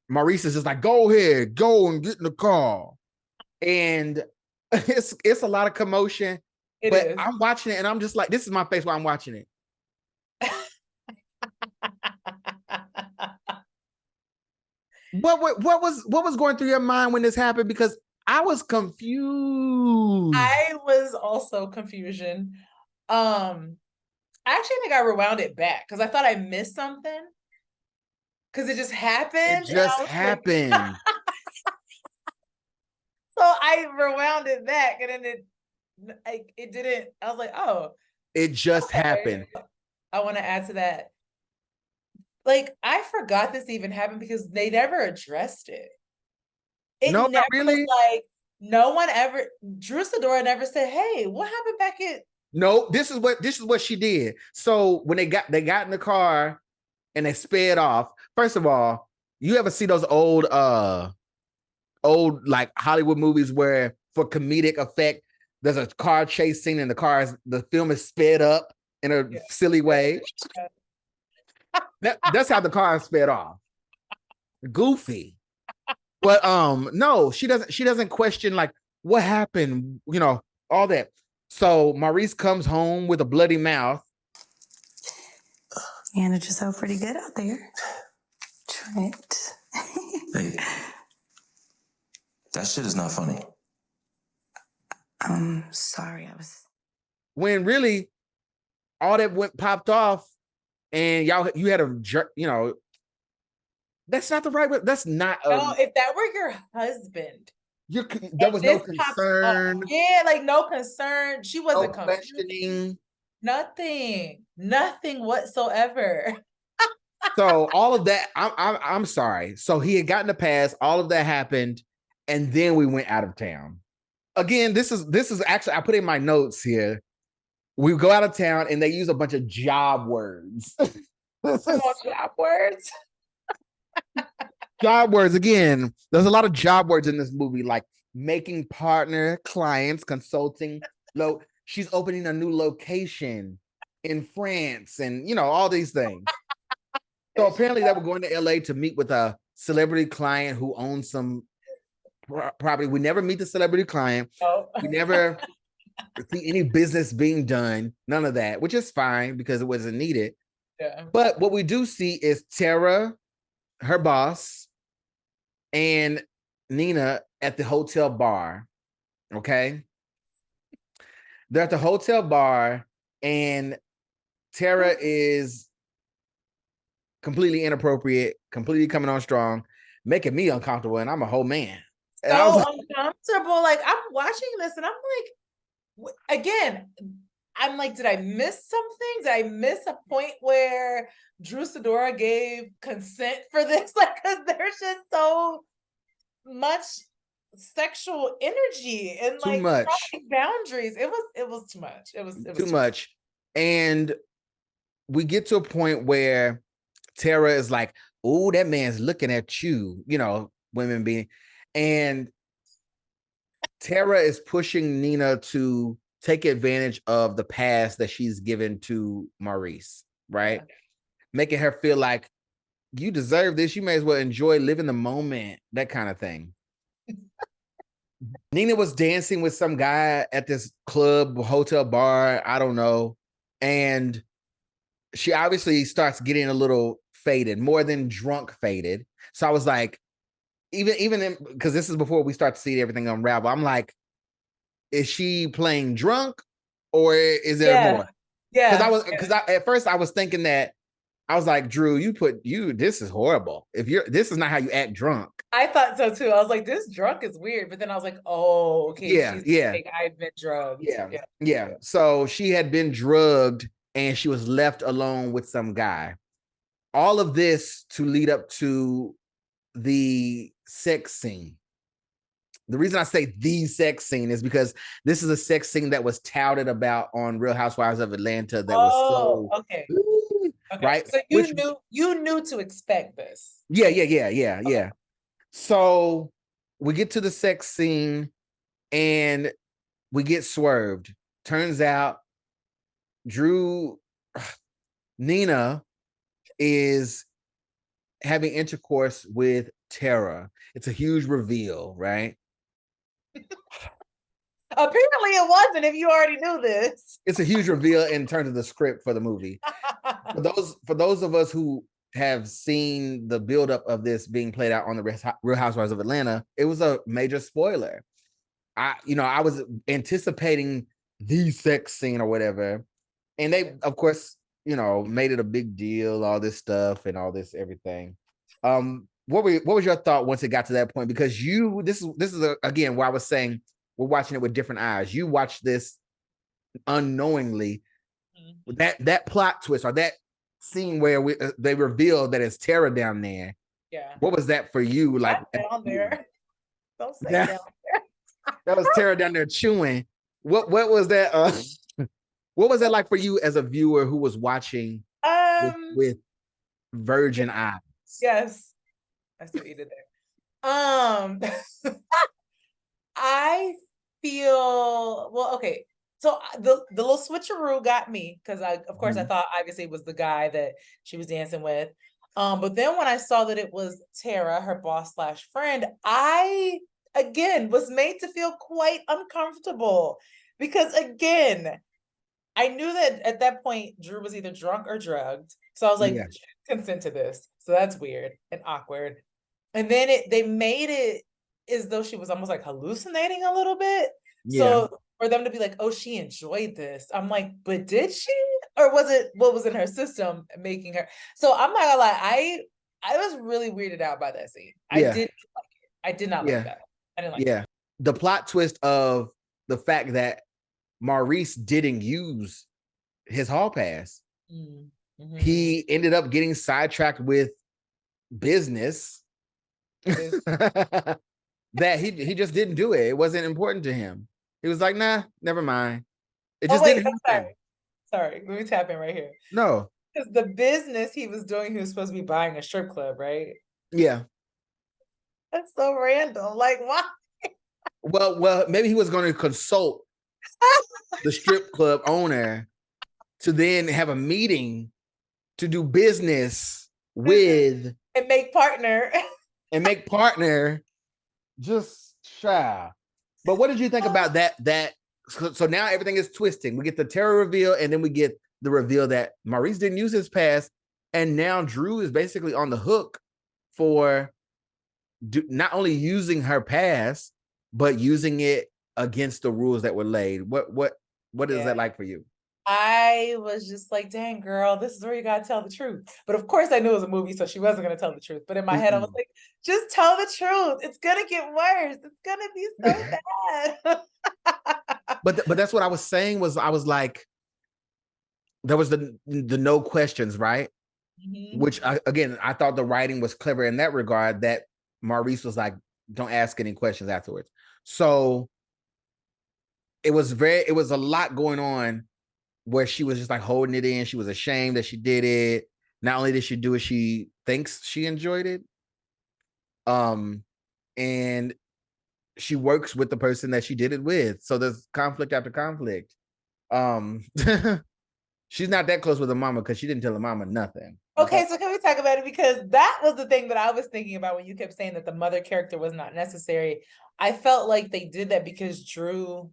Maurice is just like, go ahead, go and get in the car. And it's a lot of commotion. But I'm watching it and I'm just like, this is my face while I'm watching it. What was going through your mind when this happened? Because I was confused. I was also confusion. I actually think I rewound it back because I thought I missed something. Because it just happened. It just happened. Like, so I rewound it back, and then it didn't. I was like, oh, it just happened. I want to add to that. Like, I forgot this even happened because they never addressed it. No, not really. Like, no one ever. Sidora never said, "Hey, what happened back at?" No, this is what she did. So when they got in the car and they sped off. First of all, you ever see those old like Hollywood movies where for comedic effect there's a car chase scene and the film is sped up in a silly way? That's how the car is sped off. Goofy. But no, she doesn't question like what happened, you know, all that. So Maurice comes home with a bloody mouth. Manage yourself pretty good out there, Trent. Hey, that shit is not funny. I'm sorry, when really all that popped off, and you had a jerk, you know. That's not the right way. That's not. No, if that were your husband, there was no concern. Yeah, like no concern. She wasn't questioning. Nothing whatsoever. So all of that, I'm sorry. So he had gotten the pass. All of that happened, and then we went out of town. Again, this is actually, I put in my notes here. We go out of town, and they use a bunch of job words. Some more job words. Job words again. There's a lot of job words in this movie, like making partner, clients, consulting. She's opening a new location in France, and all these things. So apparently, they were going to LA to meet with a celebrity client who owns some property. We never meet the celebrity client. Oh. We never see any business being done. None of that, which is fine because it wasn't needed. Yeah. But what we do see is Tiera, her boss, and Nina at the hotel bar. Okay. They're at the hotel bar, and Tiera is completely inappropriate, completely coming on strong, making me uncomfortable, and I'm a whole man. And so uncomfortable. Like, I'm watching this, and I'm like, again, I'm like, did I miss something? Did I miss a point where Sidora gave consent for this? Like, because there's just so much sexual energy and too like much boundaries. It was too much. It was too much. And we get to a point where Tiera is like, oh, that man's looking at you, women being, and Tiera is pushing Nina to take advantage of the pass that she's given to Maurice, right? Yeah. Making her feel like you deserve this. You may as well enjoy living the moment, that kind of thing. Nina was dancing with some guy at this club, hotel bar, I don't know. And she obviously starts getting a little faded, more than drunk faded. So I was like, even because this is before we start to see everything unravel, I'm like, is she playing drunk or is there more? Yeah. Because at first I was thinking that, I was like, Drew, this is horrible. This is not how you act drunk. I thought so too. I was like, this drunk is weird. But then I was like, oh, okay. Yeah. Like, I've been drugged. Yeah. So she had been drugged and she was left alone with some guy. All of this to lead up to the sex scene. The reason I say the sex scene is because this is a sex scene that was touted about on Real Housewives of Atlanta. That was so okay. Okay. Right. So you knew to expect this. Yeah. Okay. So we get to the sex scene and we get swerved. Turns out Nina is having intercourse with Tiera. It's a huge reveal, right? Apparently it wasn't, if you already knew this. It's a huge reveal in terms of the script for the movie. For those of us who have seen the buildup of this being played out on the Real Housewives of Atlanta, it was a major spoiler. I was anticipating the sex scene or whatever. And they, of course, made it a big deal, all this stuff and all this everything. What was your thought once it got to that point? Because this is again where I was saying we're watching it with different eyes. You watched this unknowingly. Mm-hmm. That plot twist or that scene where they reveal that it's Tiera down there. Yeah. What was that for you? Like down there. Don't say down there. That was Tiera down there chewing. What was that? What was that like for you as a viewer who was watching with virgin eyes? Yes. I see what you did there. I feel okay. So the little switcheroo got me because I thought obviously it was the guy that she was dancing with. But then when I saw that it was Tiera, her boss / friend, I again was made to feel quite uncomfortable because again, I knew that at that point Drew was either drunk or drugged. So I was like, consent to this. So that's weird and awkward. And then they made it as though she was almost like hallucinating a little bit. Yeah. So for them to be like, oh, she enjoyed this. I'm like, but did she? Or was it what was in her system making her? So I'm not gonna lie, I was really weirded out by that scene. Yeah. I didn't like it. I did not like that. I didn't like it. The plot twist of the fact that Maurice didn't use his hall pass. Mm-hmm. He ended up getting sidetracked with business that he just didn't do it. It wasn't important to him. He was like, nah, never mind. It just didn't happen. Sorry, let me tap in right here. No. Because the business he was doing, he was supposed to be buying a strip club, right? Yeah. That's so random. Like, why? Well, maybe he was going to consult the strip club owner to then have a meeting to do business with and make partner. Just shy. But what did you think about that? So now everything is twisting. We get the terror reveal, and then we get the reveal that Maurice didn't use his past, and now Drew is basically on the hook for not only using her past, but using it against the rules that were laid. What is that like for you? I was just like, dang, girl, this is where you gotta tell the truth. But of course, I knew it was a movie, so she wasn't gonna tell the truth. But in my head, I was like, just tell the truth. It's gonna get worse. It's gonna be so bad. But that's what I was saying. I was like, there was the no questions, right? Mm-hmm. Which I thought the writing was clever in that regard. That Maurice was like, don't ask any questions afterwards. So it was a lot going on, where she was just like holding it in. She was ashamed that she did it. Not only did she do it, she thinks she enjoyed it. And she works with the person that she did it with. So there's conflict after conflict. She's not that close with her mama because she didn't tell her mama nothing. Okay, so can we talk about it? Because that was the thing that I was thinking about when you kept saying that the mother character was not necessary. I felt like they did that because Drew's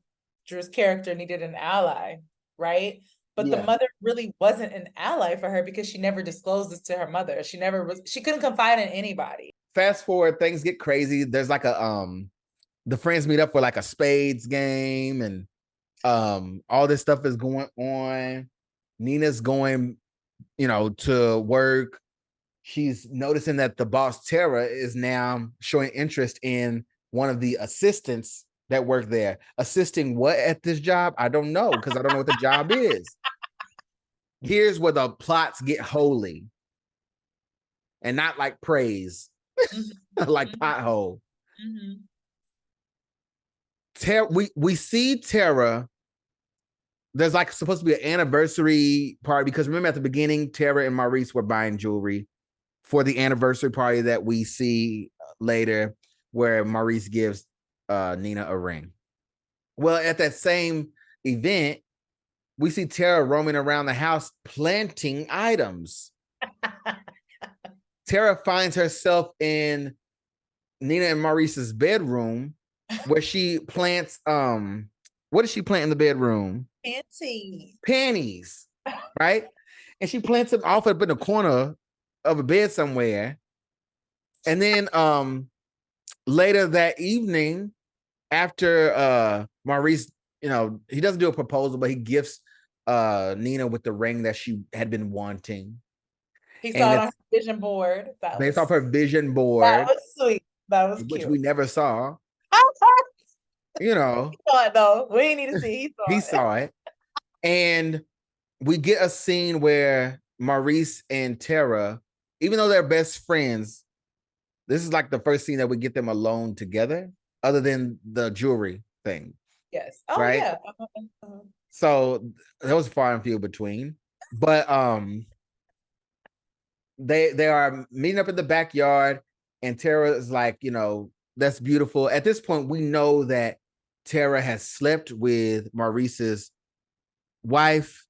character needed an ally, right? But the mother really wasn't an ally for her because she never disclosed this to her mother. She couldn't confide in anybody. Fast forward, things get crazy. There's like the friends meet up for like a spades game, and all this stuff is going on. Nina's going, to work. She's noticing that the boss Tiera is now showing interest in one of the assistants that work there. Assisting what at this job? I don't know, because I don't know what the job is. Here's where the plots get holy. And not like praise. Like pothole. We see Tiera. There's like supposed to be an anniversary party, because remember at the beginning, Tiera and Maurice were buying jewelry for the anniversary party that we see later, where Maurice gives Nina a ring. Well, at that same event, we see Tiera roaming around the house planting items. Tiera finds herself in Nina and Maurice's bedroom, where she plants what does she plant in the bedroom? Panties, right? And she plants them off up in the corner of a bed somewhere. And then later that evening, after Maurice, he doesn't do a proposal, but he gifts Nina with the ring that she had been wanting. He saw it on her vision board. Based off her vision board. That was sweet. That was cute. Which we never saw. He saw it though. We didn't need to see. He saw it. And we get a scene where Maurice and Tiera, even though they're best friends, this is like the first scene that we get them alone together, other than the jewelry thing. Yes. Oh, right? Yeah. So that was far and few between. But they are meeting up in the backyard, and Tiera is like, that's beautiful. At this point, we know that Tiera has slept with Maurice's wife,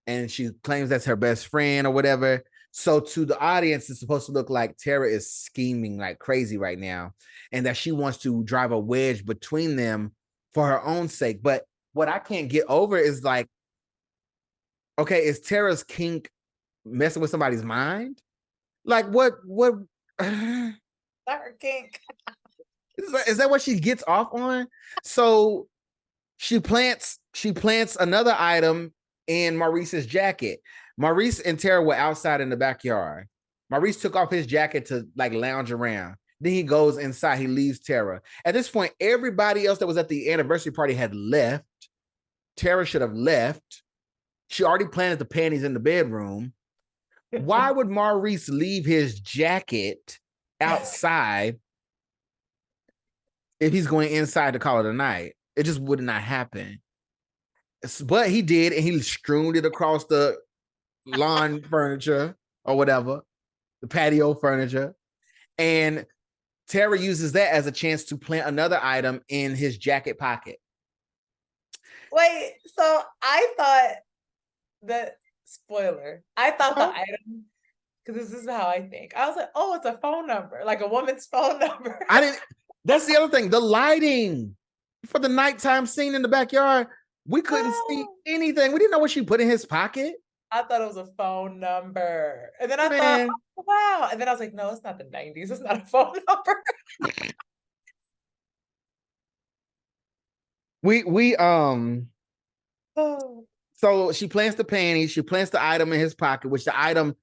and she claims that's her best friend or whatever. So to the audience, it's supposed to look like Tiera is scheming like crazy right now, and that she wants to drive a wedge between them for her own sake. But what I can't get over is like, okay, is Tiera's kink messing with somebody's mind? Like what? Not her kink. Is that what she gets off on? So she plants another item in Maurice's jacket. Maurice and Tiera were outside in the backyard. Maurice took off his jacket to like lounge around. Then he goes inside. He leaves Tiera. At this point, everybody else that was at the anniversary party had left. Tiera should have left. She already planted the panties in the bedroom. Why would Maurice leave his jacket outside if he's going inside to call it a night? It just would not happen. But he did, and he strewn it across the lawn furniture or whatever, the patio furniture. And Tiera uses that as a chance to plant another item in his jacket pocket. Wait, so I thought the item, because this is how I think. I was like, oh, it's a phone number, like a woman's phone number. That's the other thing. The lighting for the nighttime scene in the backyard, we couldn't see anything. We didn't know what she put in his pocket. I thought it was a phone number. And then I thought, oh, wow. And then I was like, no, it's not the 90s. It's not a phone number. So she plants the panties, she plants the item in his pocket, which the item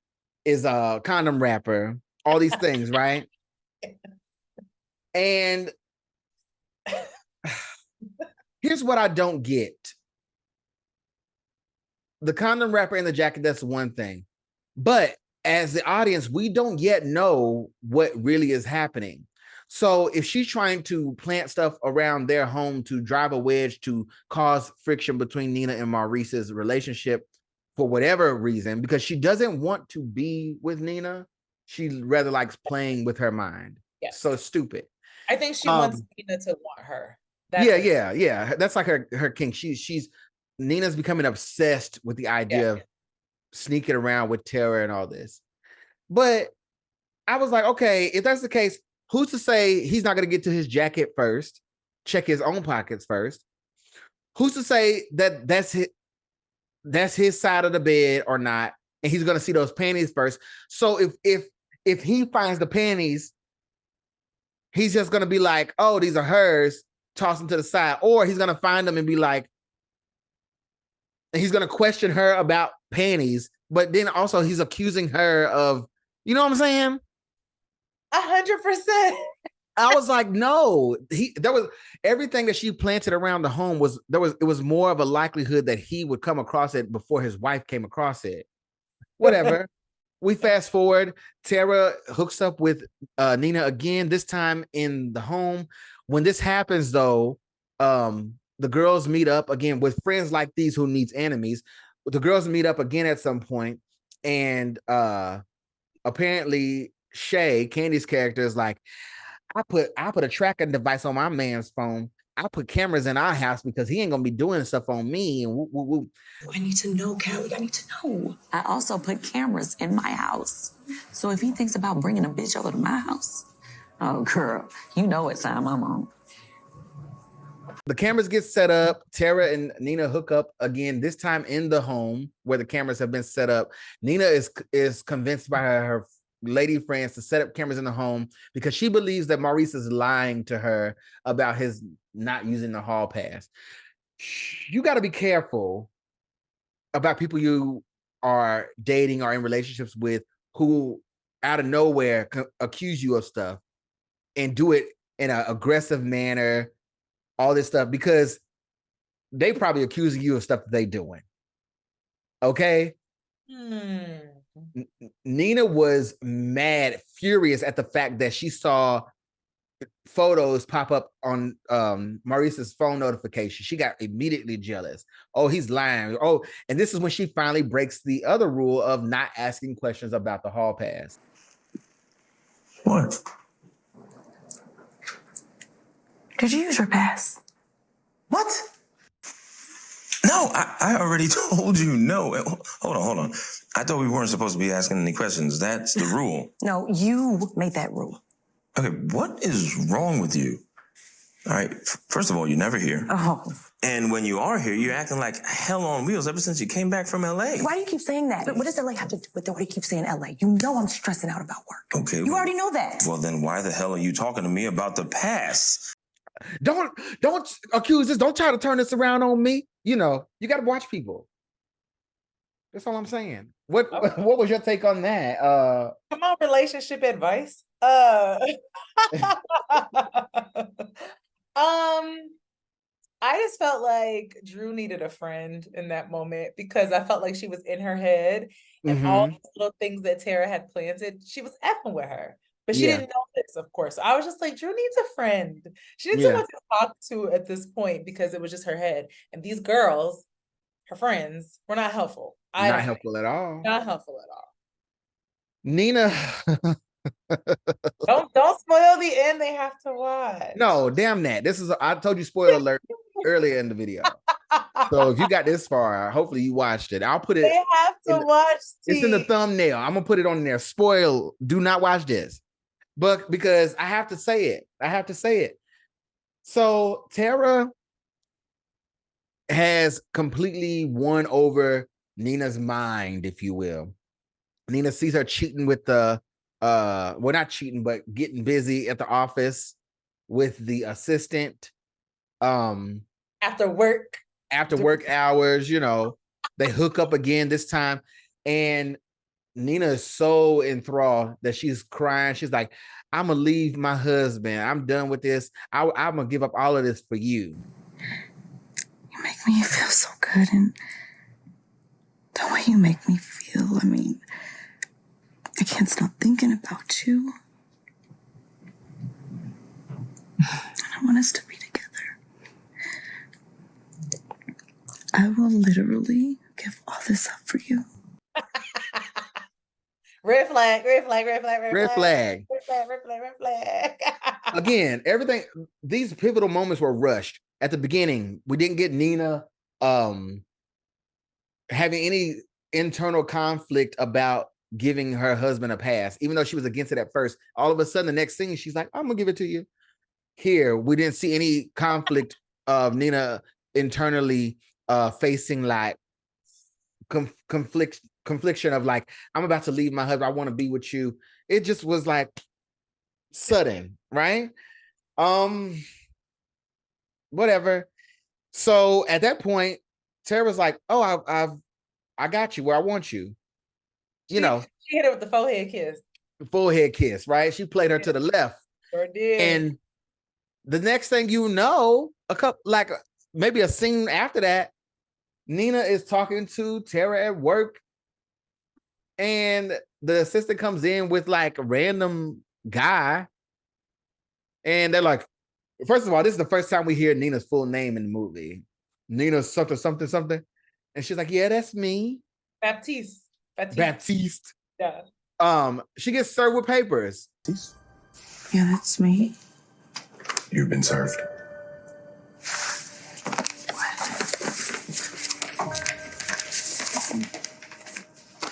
is a condom wrapper, all these things, right? And here's what I don't get. The condom wrapper in the jacket, that's one thing. But as the audience, we don't yet know what really is happening. So if she's trying to plant stuff around their home to drive a wedge to cause friction between Nina and Maurice's relationship for whatever reason, because she doesn't want to be with Nina, she rather likes playing with her mind. Yes. So stupid. I think she wants Nina to want her. Yeah. That's like her king. She's Nina's becoming obsessed with the idea of sneaking around with Tiera and all this. But I was like, okay, if that's the case, who's to say he's not going to get to his jacket first, check his own pockets first? Who's to say that that's his side of the bed or not, and he's going to see those panties first? So if he finds the panties, he's just going to be like, oh, these are hers, toss them to the side. Or he's going to find them and be like, and he's going to question her about panties, but then also he's accusing her of, you know what I'm saying? 100%. I was like, no, there was everything that she planted around the home it was more of a likelihood that he would come across it before his wife came across it. Whatever. We fast forward. Tiera hooks up with Nina again, this time in the home. When this happens, though, the girls meet up again with friends like these who needs enemies. The girls meet up again at some point, and apparently Shay, Kandi's character, is like, I put a tracking device on my man's phone. I put cameras in our house because he ain't gonna be doing stuff on me. And woo, woo, woo. I need to know, Callie. I need to know. I also put cameras in my house. So if he thinks about bringing a bitch over to my house, oh, girl, you know what time I'm on. The cameras get set up. Tiera and Nina hook up again, this time in the home where the cameras have been set up. Nina is convinced by her lady friends to set up cameras in the home because she believes that Maurice is lying to her about his not using the hall pass. You got to be careful about people you are dating or in relationships with who out of nowhere accuse you of stuff and do it in an aggressive manner, all this stuff, because they probably accusing you of stuff that they doing. Okay? Nina was mad, furious at the fact that she saw photos pop up on Maurice's phone notification. She got immediately jealous. Oh, he's lying. Oh, and this is when she finally breaks the other rule of not asking questions about the hall pass. What? Did you use your pass? What? No, I already told you no. Hold on. I thought we weren't supposed to be asking any questions. That's the rule. No, you made that rule. Okay, what is wrong with you? All right, first of all, you're never here. Oh. And when you are here, you're acting like hell on wheels ever since you came back from L.A. Why do you keep saying that? What does LA have to do with it? Why do you keep saying LA? You know I'm stressing out about work. Okay. You already know that. Well, then why the hell are you talking to me about the pass? Don't accuse this. Don't try to turn this around on me. You know, you got to watch people. That's all I'm saying. What was your take on that? Come on, relationship advice. I just felt like Drew needed a friend in that moment because I felt like she was in her head and all these little things that Tiera had planted, she was effing with her. But she didn't know this, of course. So I was just like, Drew needs a friend. She needs someone to talk to at this point because it was just her head. And these girls, her friends, were not helpful. Not helpful at all. Not helpful at all. Nina. Don't spoil the end. They have to watch. No, damn that. I told you spoiler alert earlier in the video. So if you got this far, hopefully you watched it. I'll put it. They have to watch. It's in the thumbnail. I'm gonna put it on there. Spoil. Do not watch this, but because I have to say it. So Tiera has completely won over Nina's mind, if you will. Nina sees her cheating with the well, not cheating, but getting busy at the office with the assistant. After work hours, they hook up again this time. And Nina is so enthralled that she's crying. She's like, I'm gonna leave my husband. I'm done with this. I'm gonna give up all of this for you. You make me feel so good, and the way you make me feel, I mean, I can't stop thinking about you. And I want us to be together. I will literally give all this up for you. Red flag. Again, everything, these pivotal moments were rushed. At the beginning, we didn't get Nina having any internal conflict about giving her husband a pass, even though she was against it at first. All of a sudden, the next thing, she's like, I'm gonna give it to you. Here, we didn't see any conflict of Nina internally facing like confliction of like, I'm about to leave my husband. I want to be with you. It just was like sudden, right? Whatever. So at that point, Tiera's like, oh, I got you where I want you. She hit her with the forehead kiss. Right? She played her to the left. Sure did. And the next thing you know, maybe a scene after that, Nina is talking to Tiera at work, and the assistant comes in with like a random guy, and they're like, first of all, this is the first time we hear Nina's full name in the movie. Nina something. And she's like, yeah, that's me. Baptiste. Yeah. She gets served with papers. Yeah, that's me. You've been served.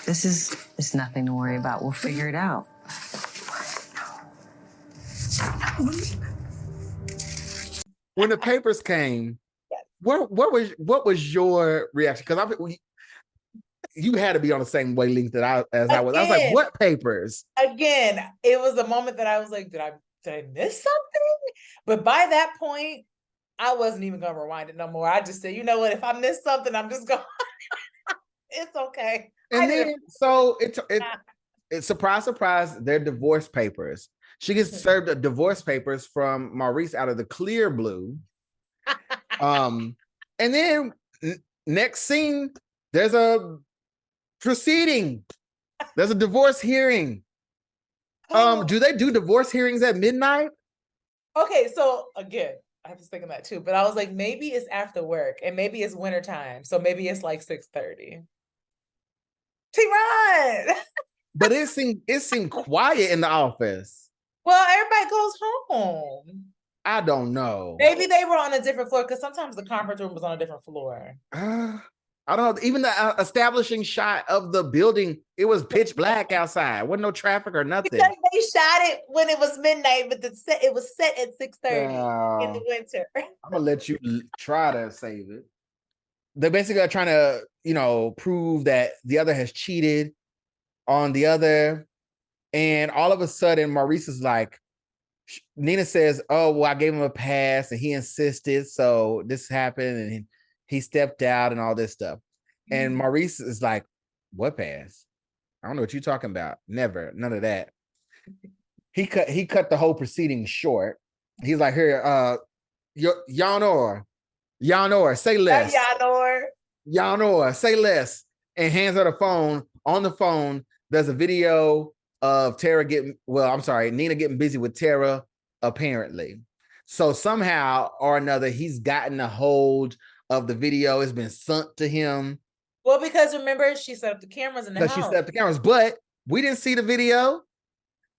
It's nothing to worry about. We'll figure it out. When the papers came, what was your reaction? Because you had to be on the same wavelength as I was. I was like, what papers? Again, it was a moment that I was like, did I miss something? But by that point, I wasn't even gonna rewind it no more. I just said, you know what? If I missed something, I'm just going. It's okay. And then so it's surprise, they're divorce papers. She gets served a divorce papers from Maurice out of the clear blue. And then next scene, there's a proceeding. There's a divorce hearing. Do they do divorce hearings at midnight? Okay, so again, I have to think of that too. But I was like, maybe it's after work, and maybe it's wintertime, so maybe it's like 6:30. TeaRon. But it seemed quiet in the office. Well, everybody goes home. I don't know. Maybe they were on a different floor, because sometimes the conference room was on a different floor. I don't know. Even the establishing shot of the building, it was pitch black outside. Wasn't no traffic or nothing. Because they shot it when it was midnight, but it was set at 6:30 in the winter. I'm gonna let you try to save it. They basically are trying to, prove that the other has cheated on the other. And all of a sudden, Maurice is like, Nina says, oh, well, I gave him a pass and he insisted. So this happened and he stepped out and all this stuff. And Maurice is like, what pass? I don't know what you're talking about. Never, none of that. He cut the whole proceeding short. He's like, here, Yanor, say less. Yanor, say less. And hands her the phone. On the phone, there's a video of Nina getting busy with Tiera, apparently. So somehow or another, he's gotten a hold of the video. It's been sent to him. Well, because remember, she set up the cameras in the house. She set up the cameras, but we didn't see the video.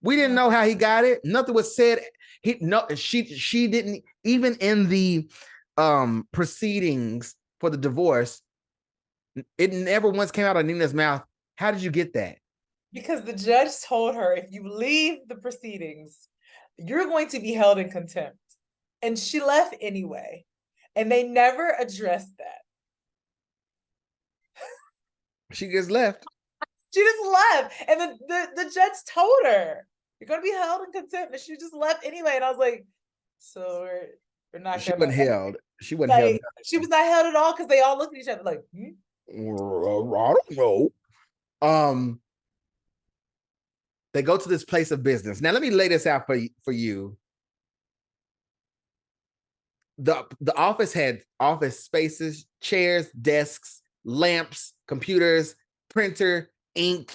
We didn't know how he got it. Nothing was said. She didn't, even in the proceedings for the divorce, it never once came out of Nina's mouth. How did you get that? Because the judge told her, if you leave the proceedings, you're going to be held in contempt. And she left anyway. And they never addressed that. She just left. She just left. And the judge told her, you're going to be held in contempt. And she just left anyway. And I was like, so we're not. She wasn't held. She wasn't like, held. She was not held at all because they all looked at each other like, I don't know. They go to this place of business. Now, let me lay this out for you. The office had office spaces, chairs, desks, lamps, computers, printer, ink,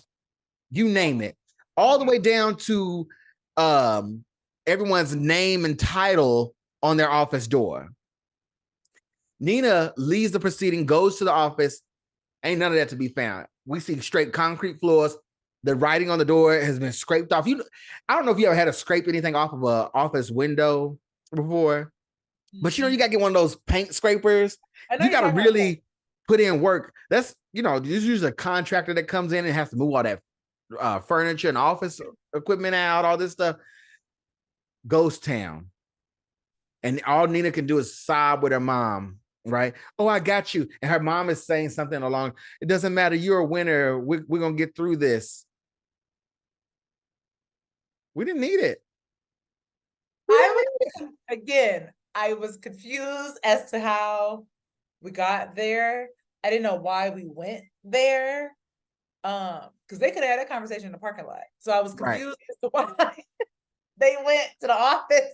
you name it, all the way down to everyone's name and title on their office door. Nina leaves the proceeding, goes to the office. Ain't none of that to be found. We see straight concrete floors. The writing on the door has been scraped off. I don't know if you ever had to scrape anything off of an office window before, but you got to get one of those paint scrapers. You got to really put in work. That's, there's usually a contractor that comes in and has to move all that furniture and office equipment out, all this stuff. Ghost town. And all Nina can do is sob with her mom, right? Oh, I got you. And her mom is saying something along, it doesn't matter. You're a winner. We're going to get through this. We didn't need it. I was confused as to how we got there. I didn't know why we went there. Because they could have had that conversation in the parking lot. So I was confused as to why they went to the office.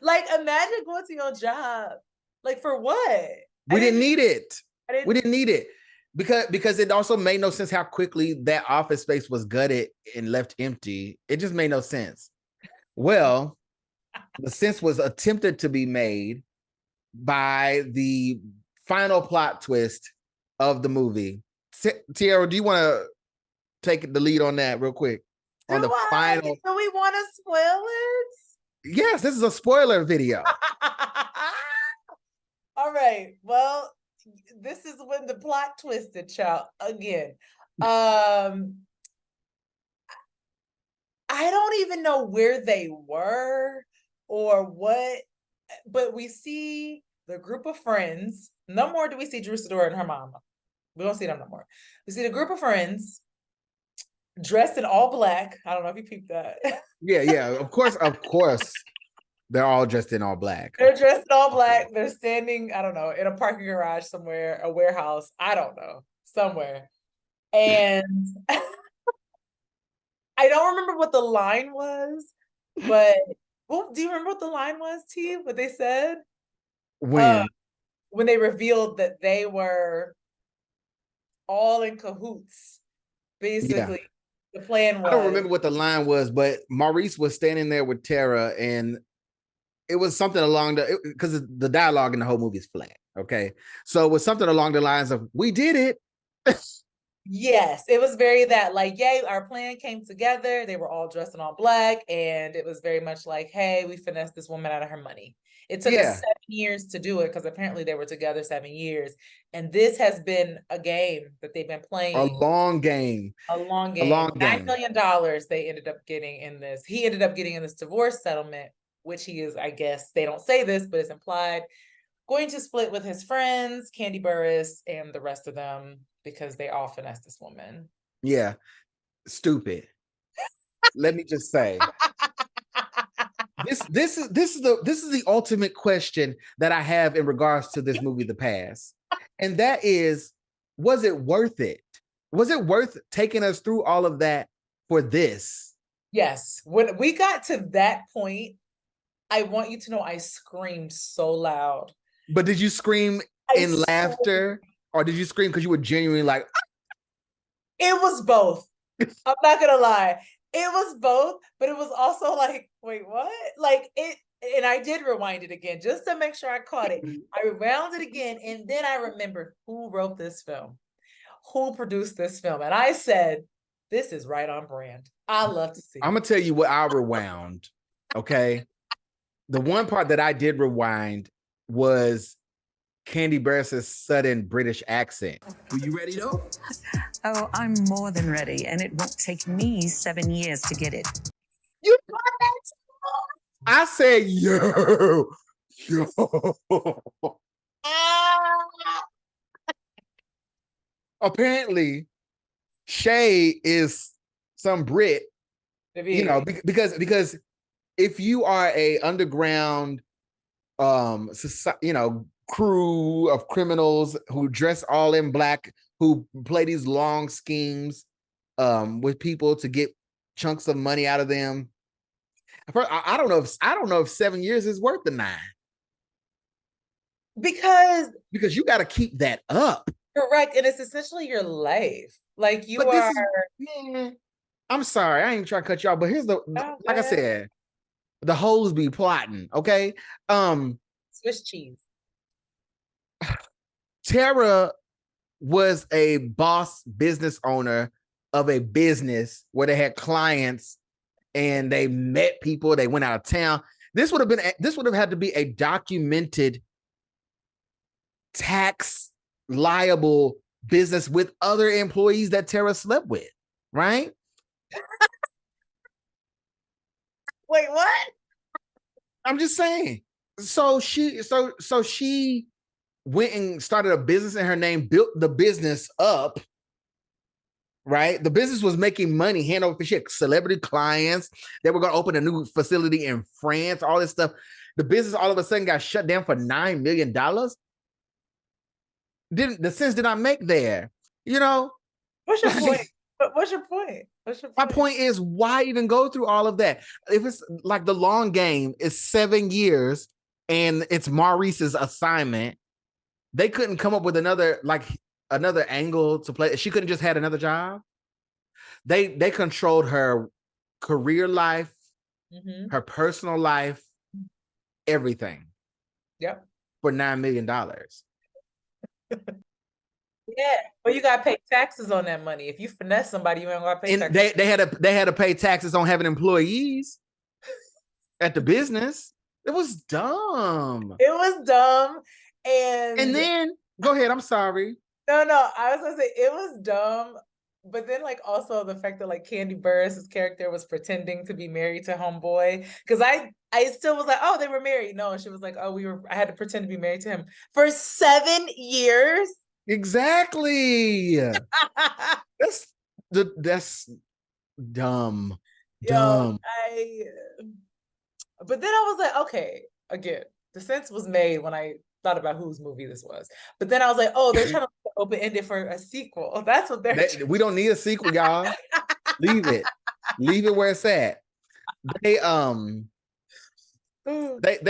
Like, imagine going to your job. Like, for what? We didn't need it. We didn't need it. Because it also made no sense how quickly that office space was gutted and left empty. It just made no sense. Well, the sense was attempted to be made by the final plot twist of the movie. Tiera, do you want to take the lead on that real quick? Do we want to spoil it? Yes, this is a spoiler video. All right. Well, this is when the plot twisted, child. Again. I don't even know where they were or what, but we see the group of friends. No more do we see Drew, Sidora, and her mama. We don't see them no more. We see the group of friends dressed in all black. I don't know if you peeped that. Yeah. Of course. They're all dressed in all black. They're dressed in all black. They're standing, I don't know, in a parking garage somewhere, a warehouse. I don't know, somewhere. And I don't remember what the line was, but do you remember what the line was, T? What they said? When they revealed that they were all in cahoots, basically. Yeah. The plan was. I don't remember what the line was, but Maurice was standing there with Tiera, and it was something along because the dialogue in the whole movie is flat. Okay. So it was something along the lines of, we did it. Yes, it was very that, like, yay, our plan came together. They were all dressed in all black, and it was very much like, hey, we finessed this woman out of her money. It took us 7 years to do it because apparently they were together 7 years. And this has been a game that they've been playing. A long game. $9 million they ended up getting in this. He ended up getting in this divorce settlement, which he is, I guess, they don't say this, but it's implied, going to split with his friends, Kandi Burruss, and the rest of them, because they all finessed this woman. Yeah. Stupid. Let me just say. This is the ultimate question that I have in regards to this movie, The Pass. And that is, was it worth it? Was it worth taking us through all of that for this? Yes. When we got to that point, I want you to know I screamed so loud. But did you scream in laughter, or did you scream because you were genuinely like, ah? It was both. I'm not gonna lie. It was both, but it was also like, wait, what? Like it, and I did rewind it again just to make sure I caught it. I rewound it again, and then I remembered who wrote this film. who produced this film. And I said, this is right on brand. I love to see I'm going to tell you what I rewound, okay? The one part that I did rewind was Kandi Burruss's sudden British accent. Were you ready though? Oh, I'm more than ready, and it won't take me 7 years to get it. You got that? I said, yo. Apparently, Shay is some Brit, you know, because if you are a underground, you know, crew of criminals who dress all in black, who play these long schemes, with people to get chunks of money out of them. I don't know if 7 years is worth the 9. Because you got to keep that up. Correct. And it's essentially your life. Like you are. I'm sorry. I ain't trying to cut you off, but here's like I said, the hoes be plotting. Okay. Swiss cheese. Tiera was a boss business owner of a business where they had clients and they met people. They went out of town. This would have had to be a documented tax liable business with other employees that Tiera slept with, right? Wait, what? I'm just saying. So she went and started a business in her name, built the business up, right? The business was making money hand over fist. She had celebrity clients. They were going to open a new facility in France, all this stuff. The business all of a sudden got shut down for $9 million. The sense did not make there, you know? What's your point? What's your point? My point is, why even go through all of that? If it's like the long game is 7 years and it's Maurice's assignment, they couldn't come up with another angle to play. She couldn't just had another job. They controlled her career life, her personal life, everything. Yep. For $9 million. Yeah, but you gotta pay taxes on that money. If you finesse somebody, you ain't gotta pay taxes. They had to pay taxes on having employees at the business. It was dumb. And then go ahead. I'm sorry. No, I was gonna say it was dumb, but then like also the fact that like Kandi Burruss's character was pretending to be married to homeboy, because I still was like, oh, they were married. No, she was like, oh, I had to pretend to be married to him for 7 years. Exactly. That's dumb. Dumb. But then I was like, okay, again, the sense was made when I thought about whose movie this was. But then I was like, oh, they're trying to open-ended for a sequel. That's what we don't need a sequel, y'all. Leave it where it's at. They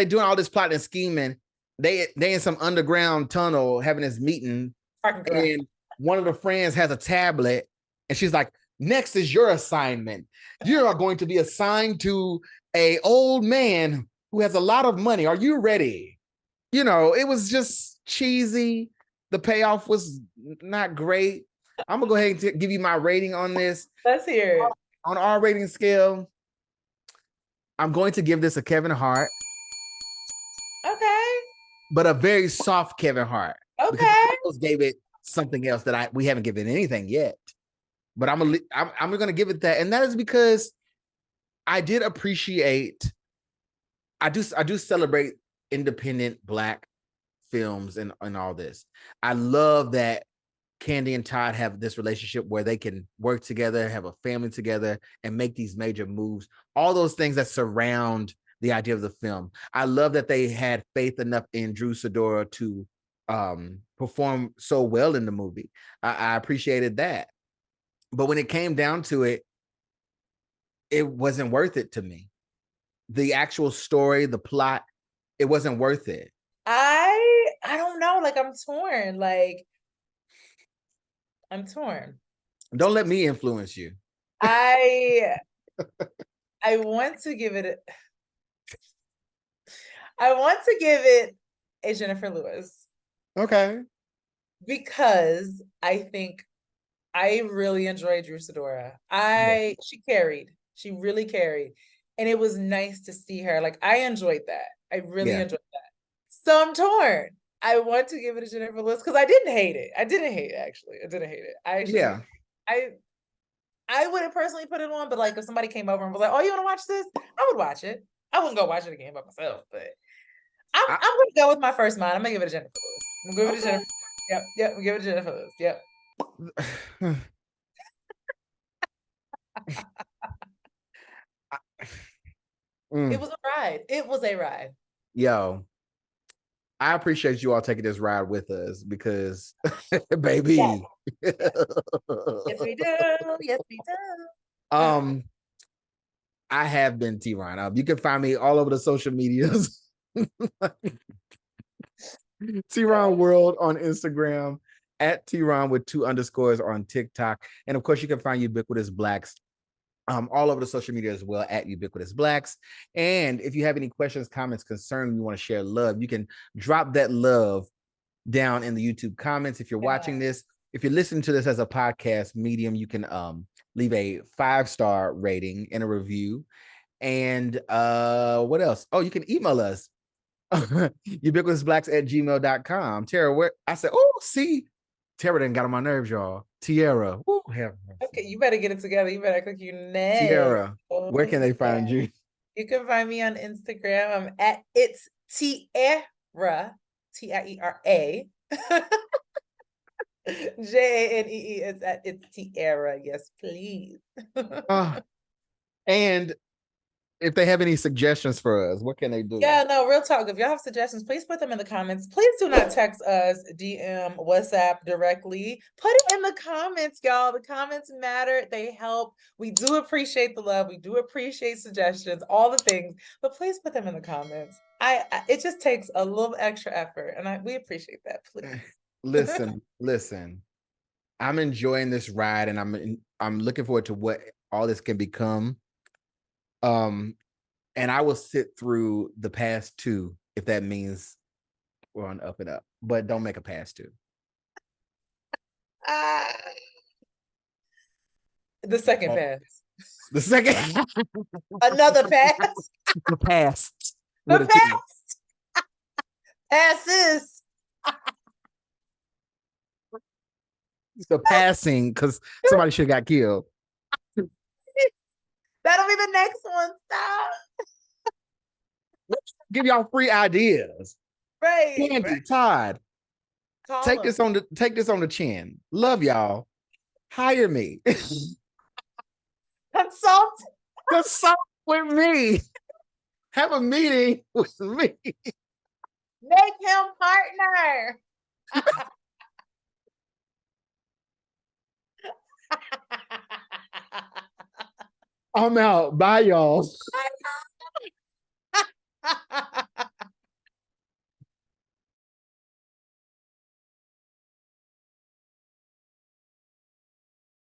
doing all this plotting and scheming. They in some underground tunnel having this meeting, and one of the friends has a tablet, and she's like, next is your assignment. You are going to be assigned to a old man who has a lot of money. Are you ready? You know, it was just cheesy. The payoff was not great. I'm gonna go ahead and give you my rating on this. Let's hear it. On our rating scale, I'm going to give this a Kevin Hart. Okay. But a very soft Kevin Hart. Okay. Because gave it something else that we haven't given anything yet. But I'm gonna give it that, and that is because I did appreciate. I do celebrate independent Black films and all this. I love that Kandi and Todd have this relationship where they can work together, have a family together, and make these major moves. All those things that surround the idea of the film. I love that they had faith enough in Drew Sidora to perform so well in the movie. I appreciated that. But when it came down to it, it wasn't worth it to me. The actual story, the plot, it wasn't worth it. I don't know. Like, I'm torn. Like, I'm torn. Don't let me influence you. I want to give it a Jennifer Lewis. Okay. Because I think I really enjoyed Drew Sidora. She really carried. And it was nice to see her. Like, I enjoyed that. I really enjoyed that. So I'm torn. I want to give it a Jennifer Lewis because I didn't hate it. I didn't hate it, actually. I didn't hate it. I wouldn't personally put it on, but like if somebody came over and was like, "Oh, you want to watch this?" I would watch it. I wouldn't go watch it again by myself, but I'm gonna go with my first mind. I'm gonna give it a Jennifer Lewis. I'm gonna give it a Jennifer. Yep. I'm gonna give it a Jennifer Lewis. Yep. It was a ride. It was a ride. Yo, I appreciate you all taking this ride with us because, baby. Yes. Yes, we do. Yes, we do. I have been TeaRon. You can find me all over the social medias. TeaRon World on Instagram, at TeaRon with 2 underscores on TikTok. And of course, you can find Ubiquitous Blacks all over the social media as well, at Ubiquitous Blacks. And if you have any questions, comments, concerns, you want to share love, you can drop that love down in the YouTube comments. If you're watching this, if you're listening to this as a podcast medium, you can leave a 5-star rating and a review. And what else? Oh, you can email us ubiquitousblacks@gmail.com. Tiera, where I said, oh, see, Tiera done got on my nerves, y'all. Tiera. Ooh, okay, you better get it together. You better click your name. Tiera, where can they find you? You can find me on Instagram. I'm at It's Tiera, Tiera. Janee. It's at It's Tiera. Yes, please. And if they have any suggestions for us, what can they do? Yeah, no, real talk. If y'all have suggestions, please put them in the comments. Please do not text us, DM, WhatsApp directly. Put it in the comments, y'all. The comments matter. They help. We do appreciate the love. We do appreciate suggestions, all the things. But please put them in the comments. It just takes a little extra effort, and we appreciate that. Please. Listen. I'm enjoying this ride, and I'm looking forward to what all this can become. And I will sit through the past 2 if that means we're on up and up, but don't make a past 2. The second pass. The second. Another pass. The past. The past. Passes. The passing, because somebody should have got killed. That'll be the next one. Stop. Give y'all free ideas. Right. Kandi, Todd, take this on the chin. Love y'all. Hire me. Consult with me. Have a meeting with me. Make him partner. I'm out. Bye, y'all. Bye.